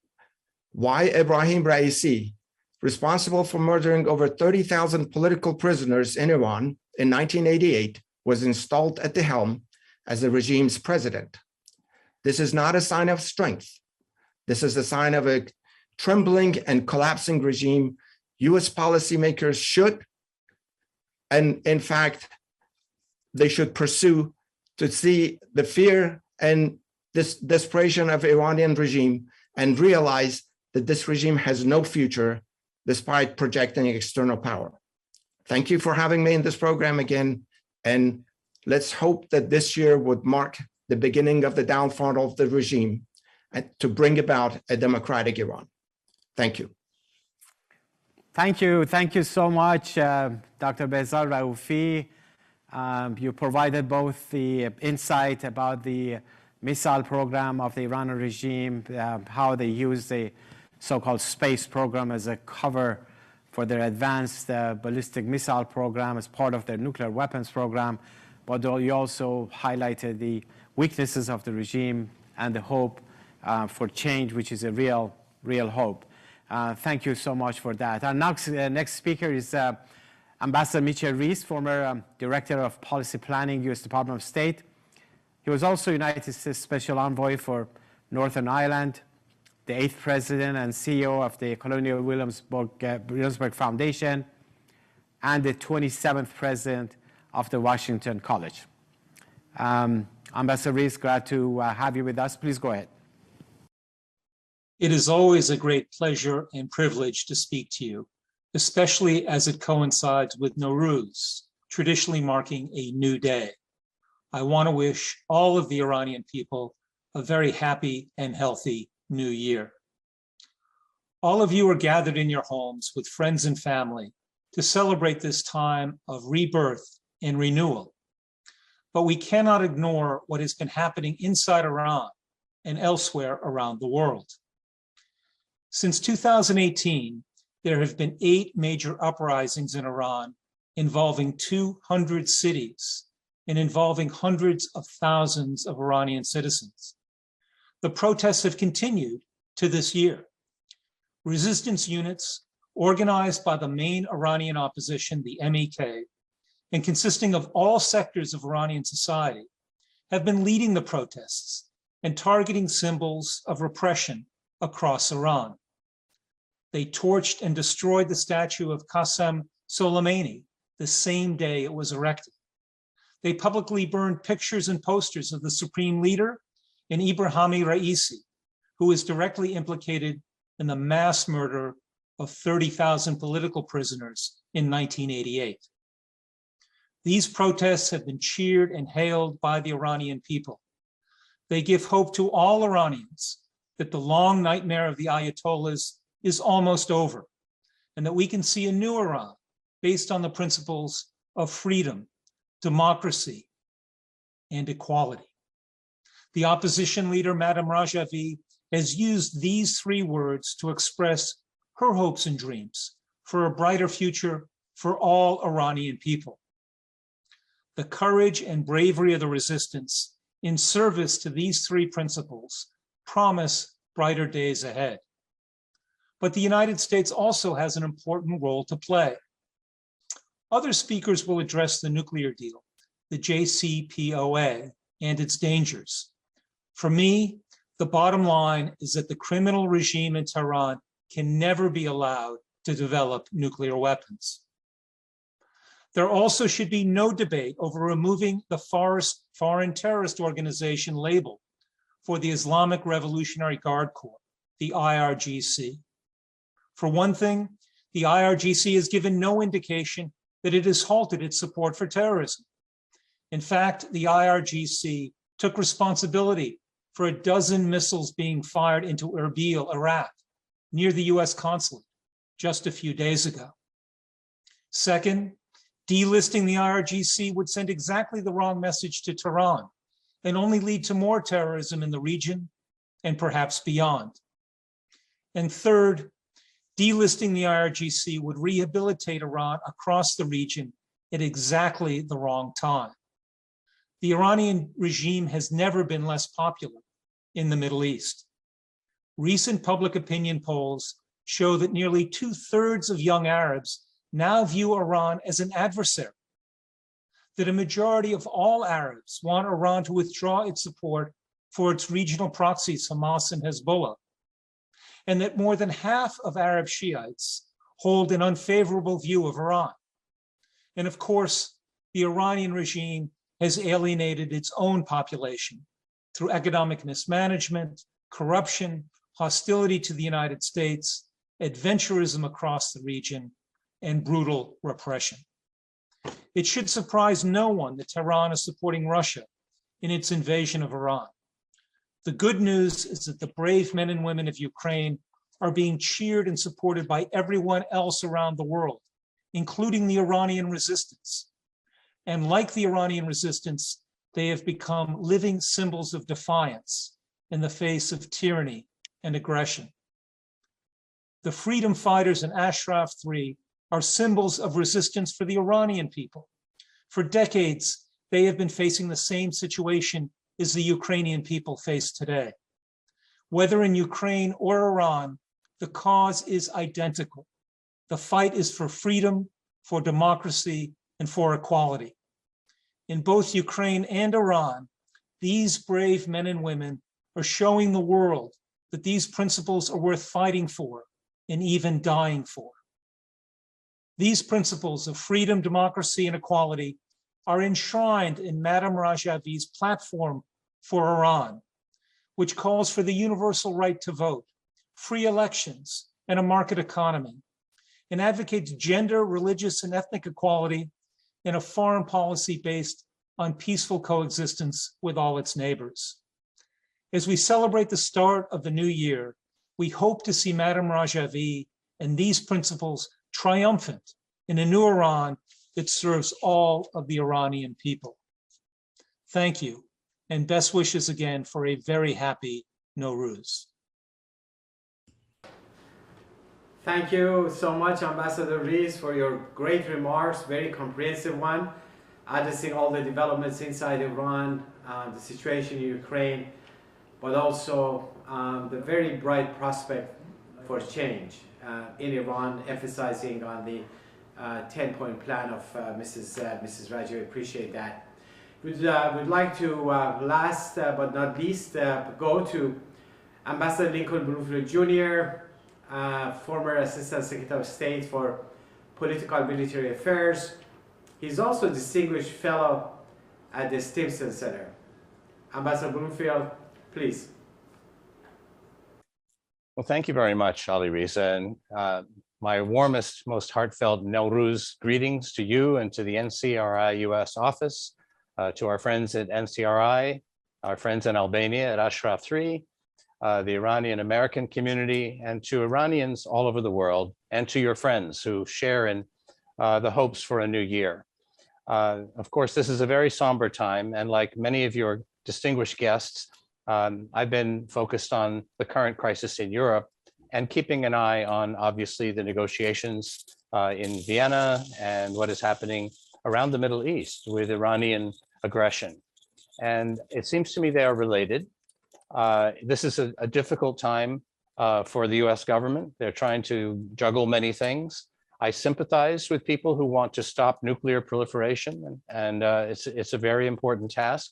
D: why Ebrahim Raisi, responsible for murdering over 30,000 political prisoners in Iran in 1988, was installed at the helm as the regime's president. This is not a sign of strength. This is a sign of a trembling and collapsing regime. US policymakers should, and in fact, they should pursue to see the fear and this desperation of Iranian regime and realize that this regime has no future despite projecting external power. Thank you for having me in this program again. And let's hope that this year would mark the beginning of the downfall of the regime and to bring about a democratic Iran. Thank you.
A: Thank you. Thank you so much, Dr. Behzad Raoufi. You provided both the insight about the missile program of the Iranian regime, how they use the so-called space program as a cover for their advanced ballistic missile program as part of their nuclear weapons program. But you also highlighted the weaknesses of the regime and the hope for change, which is a real hope. Thank you so much for that. Our next speaker is Ambassador Mitchell Reese, former Director of Policy Planning, U.S. Department of State. He was also United States Special Envoy for Northern Ireland, the 8th President and CEO of the Colonial Williamsburg Foundation, and the 27th President of the Washington College. Ambassador Reese, glad to have you with us. Please go ahead.
N: It is always a great pleasure and privilege to speak to you, especially as it coincides with Nowruz, traditionally marking a new day. I want to wish all of the Iranian people a very happy and healthy new year. All of you are gathered in your homes with friends and family to celebrate this time of rebirth and renewal. But we cannot ignore what has been happening inside Iran and elsewhere around the world. Since 2018, there have been 8 major uprisings in Iran involving 200 cities and involving hundreds of thousands of Iranian citizens. The protests have continued to this year. Resistance units organized by the main Iranian opposition, the MEK, and consisting of all sectors of Iranian society, have been leading the protests and targeting symbols of repression across Iran. They torched and destroyed the statue of Qasem Soleimani the same day it was erected. They publicly burned pictures and posters of the supreme leader and Ibrahim Reese, who is directly implicated in the mass murder of 30,000 political prisoners in 1988. These protests have been cheered and hailed by the Iranian people. They give hope to all Iranians that the long nightmare of the Ayatollahs is almost over, and that we can see a new Iran based on the principles of freedom, democracy, and equality. The opposition leader, Madam Rajavi, has used these 3 words to express her hopes and dreams for a brighter future for all Iranian people. The courage and bravery of the resistance in service to these 3 principles promise brighter days ahead. But the United States also has an important role to play. Other speakers will address the nuclear deal, the Jcpoa, and its dangers. For me, the bottom line is that the criminal regime in Tehran can never be allowed to develop nuclear weapons. There also should be no debate over removing the Foreign Terrorist Organization label for the Islamic Revolutionary Guard Corps, the IRGC. For one thing, the IRGC has given no indication that it has halted its support for terrorism. In fact, the IRGC took responsibility for a dozen missiles being fired into Erbil, Iraq, near the US consulate just a few days ago. Second, delisting the IRGC would send exactly the wrong message to Tehran and only lead to more terrorism in the region and perhaps beyond. And third, delisting the IRGC would rehabilitate Iran across the region at exactly the wrong time. The Iranian regime has never been less popular in the Middle East. Recent public opinion polls show that nearly 2/3 of young Arabs now view Iran as an adversary, that a majority of all Arabs want Iran to withdraw its support for its regional proxies, Hamas and Hezbollah, and that more than half of Arab Shiites hold an unfavorable view of Iran. And of course, the Iranian regime has alienated its own population through economic mismanagement, corruption, hostility to the United States, adventurism across the region, and brutal repression. It should surprise no one that Tehran is supporting Russia in its invasion of Iran. The good news is that the brave men and women of Ukraine are being cheered and supported by everyone else around the world, including the Iranian resistance. And like the Iranian resistance, they have become living symbols of defiance in the face of tyranny and aggression. The freedom fighters in Ashraf-3 are symbols of resistance for the Iranian people. For decades, they have been facing the same situation as the Ukrainian people face today. Whether in Ukraine or Iran, the cause is identical. The fight is for freedom, for democracy, and for equality. In both Ukraine and Iran, these brave men and women are showing the world that these principles are worth fighting for and even dying for. These principles of freedom, democracy, and equality are enshrined in Madame Rajavi's platform for Iran, which calls for the universal right to vote, free elections, and a market economy, and advocates gender, religious, and ethnic equality in a foreign policy based on peaceful coexistence with all its neighbors. As we celebrate the start of the new year, we hope to see Madame Rajavi and these principles triumphant in a new Iran that serves all of the Iranian people. Thank you, and best wishes again for a very happy Nowruz.
A: Thank you so much, Ambassador Reese, for your great remarks, very comprehensive one, addressing all the developments inside Iran, the situation in Ukraine, but also the very bright prospect for change in Iran, emphasizing on the 10-point plan of Mrs. Rajavi. Appreciate that. We'd like to, last but not least, go to Ambassador Lincoln Bloomfield Jr., former Assistant Secretary of State for Political and Military Affairs. He's also a distinguished fellow at the Stimson Center. Ambassador Bloomfield, please.
O: Well, thank you very much, Ali Reza, and my warmest, most heartfelt Nowruz greetings to you and to the NCRI-US office, to our friends at NCRI, our friends in Albania at Ashraf-3, the Iranian American community, and to Iranians all over the world, and to your friends who share in the hopes for a new year. Of course, this is a very somber time, and like many of your distinguished guests, I've been focused on the current crisis in Europe and keeping an eye on, obviously, the negotiations in Vienna and what is happening around the Middle East with Iranian aggression. And it seems to me they are related. This is a difficult time for the US government. They're trying to juggle many things. I sympathize with people who want to stop nuclear proliferation, and it's a very important task.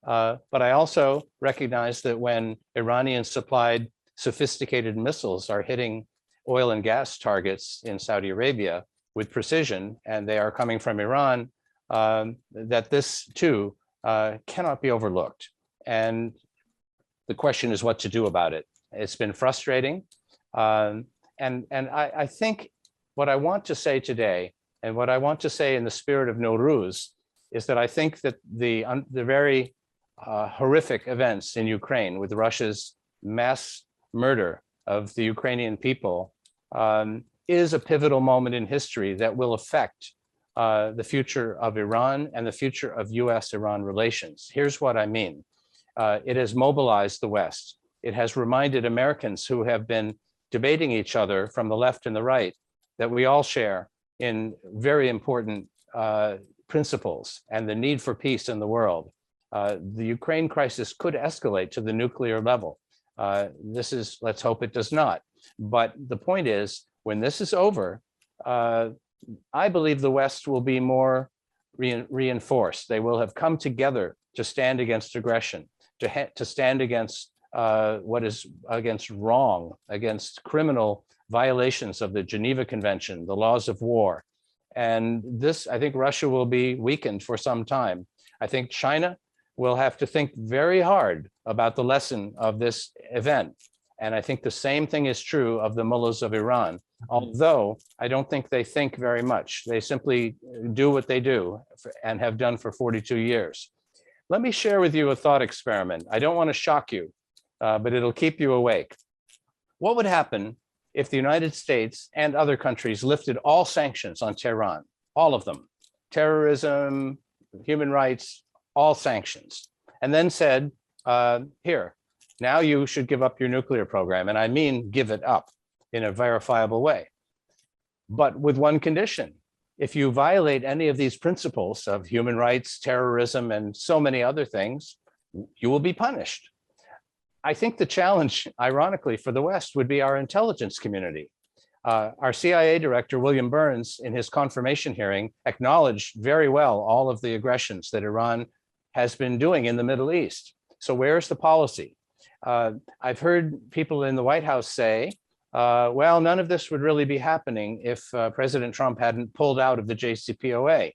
O: But I also recognize that when Iranian supplied sophisticated missiles are hitting oil and gas targets in Saudi Arabia with precision, and they are coming from Iran, that this too cannot be overlooked. And the question is what to do about it. It's been frustrating. And I think what I want to say today, and what I want to say in the spirit of Nowruz, is that I think that the very horrific events in Ukraine with Russia's mass murder of the Ukrainian people is a pivotal moment in history that will affect the future of Iran and the future of US-Iran relations. Here's what I mean. It has mobilized the West. It has reminded Americans who have been debating each other from the left and the right that we all share in very important principles and the need for peace in the world. The Ukraine crisis could escalate to the nuclear level. Let's hope it does not. But the point is, when this is over, I believe the West will be more reinforced. They will have come together to stand against aggression, to stand against what is against wrong, against criminal violations of the Geneva Convention, the laws of war. And this, I think Russia will be weakened for some time. I think China will have to think very hard about the lesson of this event. And I think the same thing is true of the mullahs of Iran. although I don't think they think very much. They simply do what they do and have done for 42 years. Let me share with you a thought experiment. I don't want to shock you, but it'll keep you awake. What would happen if the United States and other countries lifted all sanctions on Tehran, all of them, terrorism, human rights, all sanctions, and then said, here, now you should give up your nuclear program, and I mean give it up in a verifiable way, but with one condition. If you violate any of these principles of human rights, terrorism, and so many other things, you will be punished. I think the challenge, ironically, for the West would be our intelligence community. Our CIA director, William Burns, in his confirmation hearing, acknowledged very well all of the aggressions that Iran has been doing in the Middle East. So where's the policy? I've heard people in the White House say, well, none of this would really be happening if President Trump hadn't pulled out of the Jcpoa.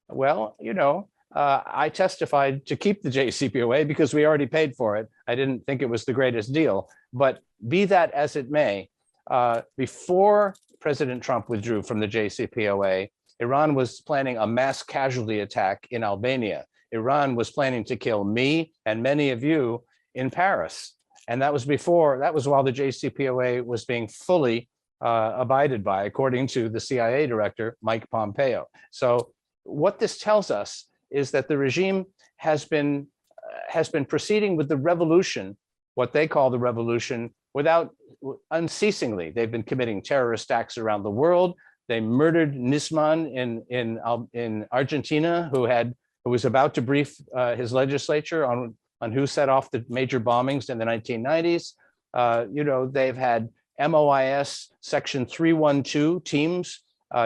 O: Well, you know, I testified to keep the Jcpoa because we already paid for it. I didn't think it was the greatest deal, but be that as it may, before President Trump withdrew from the Jcpoa, Iran was planning a mass casualty attack in Albania. Iran was planning to kill me and many of you in Paris. And that was while the Jcpoa was being fully abided by, according to the CIA director, Mike Pompeo. So what this tells us is that the regime has been proceeding with the revolution, what they call the revolution, without unceasingly. They've been committing terrorist acts around the world. They murdered Nisman in Argentina, who was about to brief his legislature on who set off the major bombings in the 1990s. You know, they've had MOIS Section 312 teams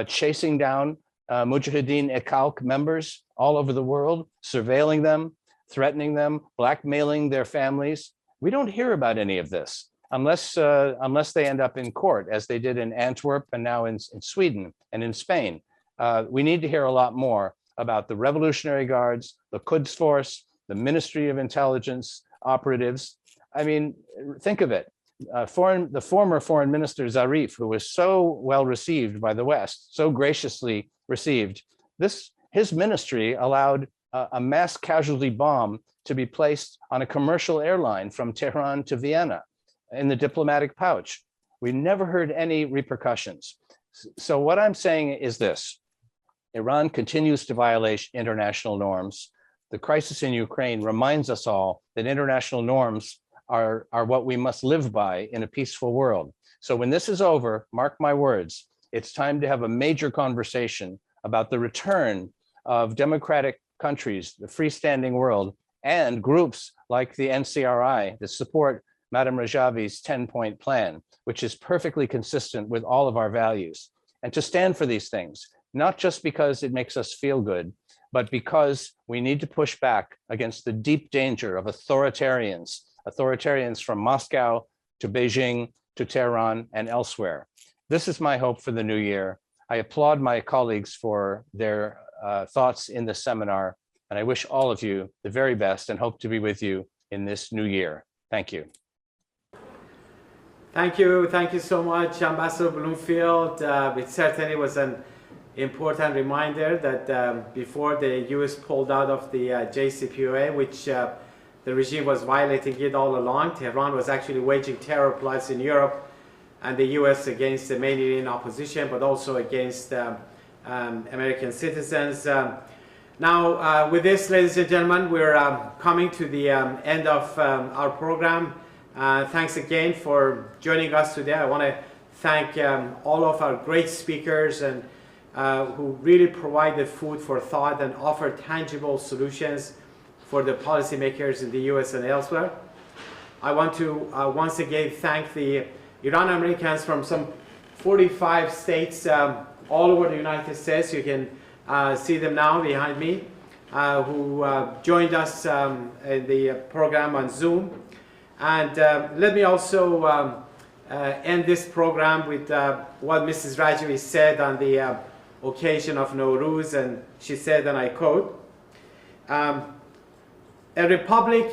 O: chasing down Mujahideen-e-Khalq members all over the world, surveilling them, threatening them, blackmailing their families. We don't hear about any of this unless they end up in court, as they did in Antwerp and now in Sweden and in Spain. We need to hear a lot more about the Revolutionary Guards, the Quds Force, the Ministry of Intelligence operatives. I mean, think of it. The former foreign minister Zarif, who was so well received by the West, so graciously received, his ministry allowed a mass casualty bomb to be placed on a commercial airline from Tehran to Vienna in the diplomatic pouch. We never heard any repercussions. So what I'm saying is this: Iran continues to violate international norms. The crisis in Ukraine reminds us all that international norms are what we must live by in a peaceful world. So when this is over, mark my words, it's time to have a major conversation about the return of democratic countries, the freestanding world, and groups like the NCRI that support Madam Rajavi's 10-point plan, which is perfectly consistent with all of our values. And to stand for these things, not just because it makes us feel good, but because we need to push back against the deep danger of authoritarians from Moscow to Beijing to Tehran and elsewhere. This is my hope for the new year. I applaud my colleagues for their thoughts in this seminar, and I wish all of you the very best and hope to be with you in this new year. Thank you.
A: Thank you so much, Ambassador Bloomfield. It certainly was an important reminder that before the US pulled out of the Jcpoa, which the regime was violating it all along, Tehran was actually waging terror plots in Europe and the US against the main Iranian opposition, but also against American citizens. Now, with this, ladies and gentlemen, we're coming to the end of our program. Thanks again for joining us today. I want to thank all of our great speakers and who really provided food for thought and offer tangible solutions for the policymakers in the US and elsewhere. I want to once again thank the Iranian Americans from some 45 states all over the United States. You can see them now behind me, who joined us in the program on Zoom. And let me also end this program with what Mrs. Rajavi said on the occasion of Nowruz, and she said, and I quote, "A republic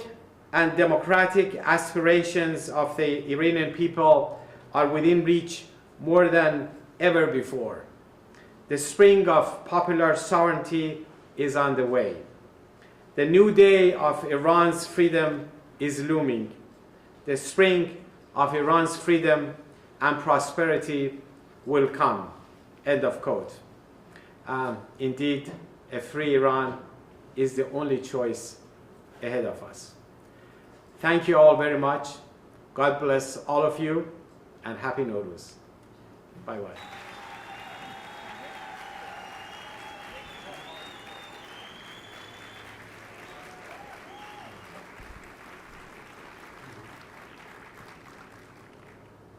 A: and democratic aspirations of the Iranian people are within reach more than ever before. The spring of popular sovereignty is on the way. The new day of Iran's freedom is looming. The spring of Iran's freedom and prosperity will come. End of quote. Indeed, a free Iran is the only choice ahead of us. Thank you all very much. God bless all of you, and Happy Nowruz. Bye-bye.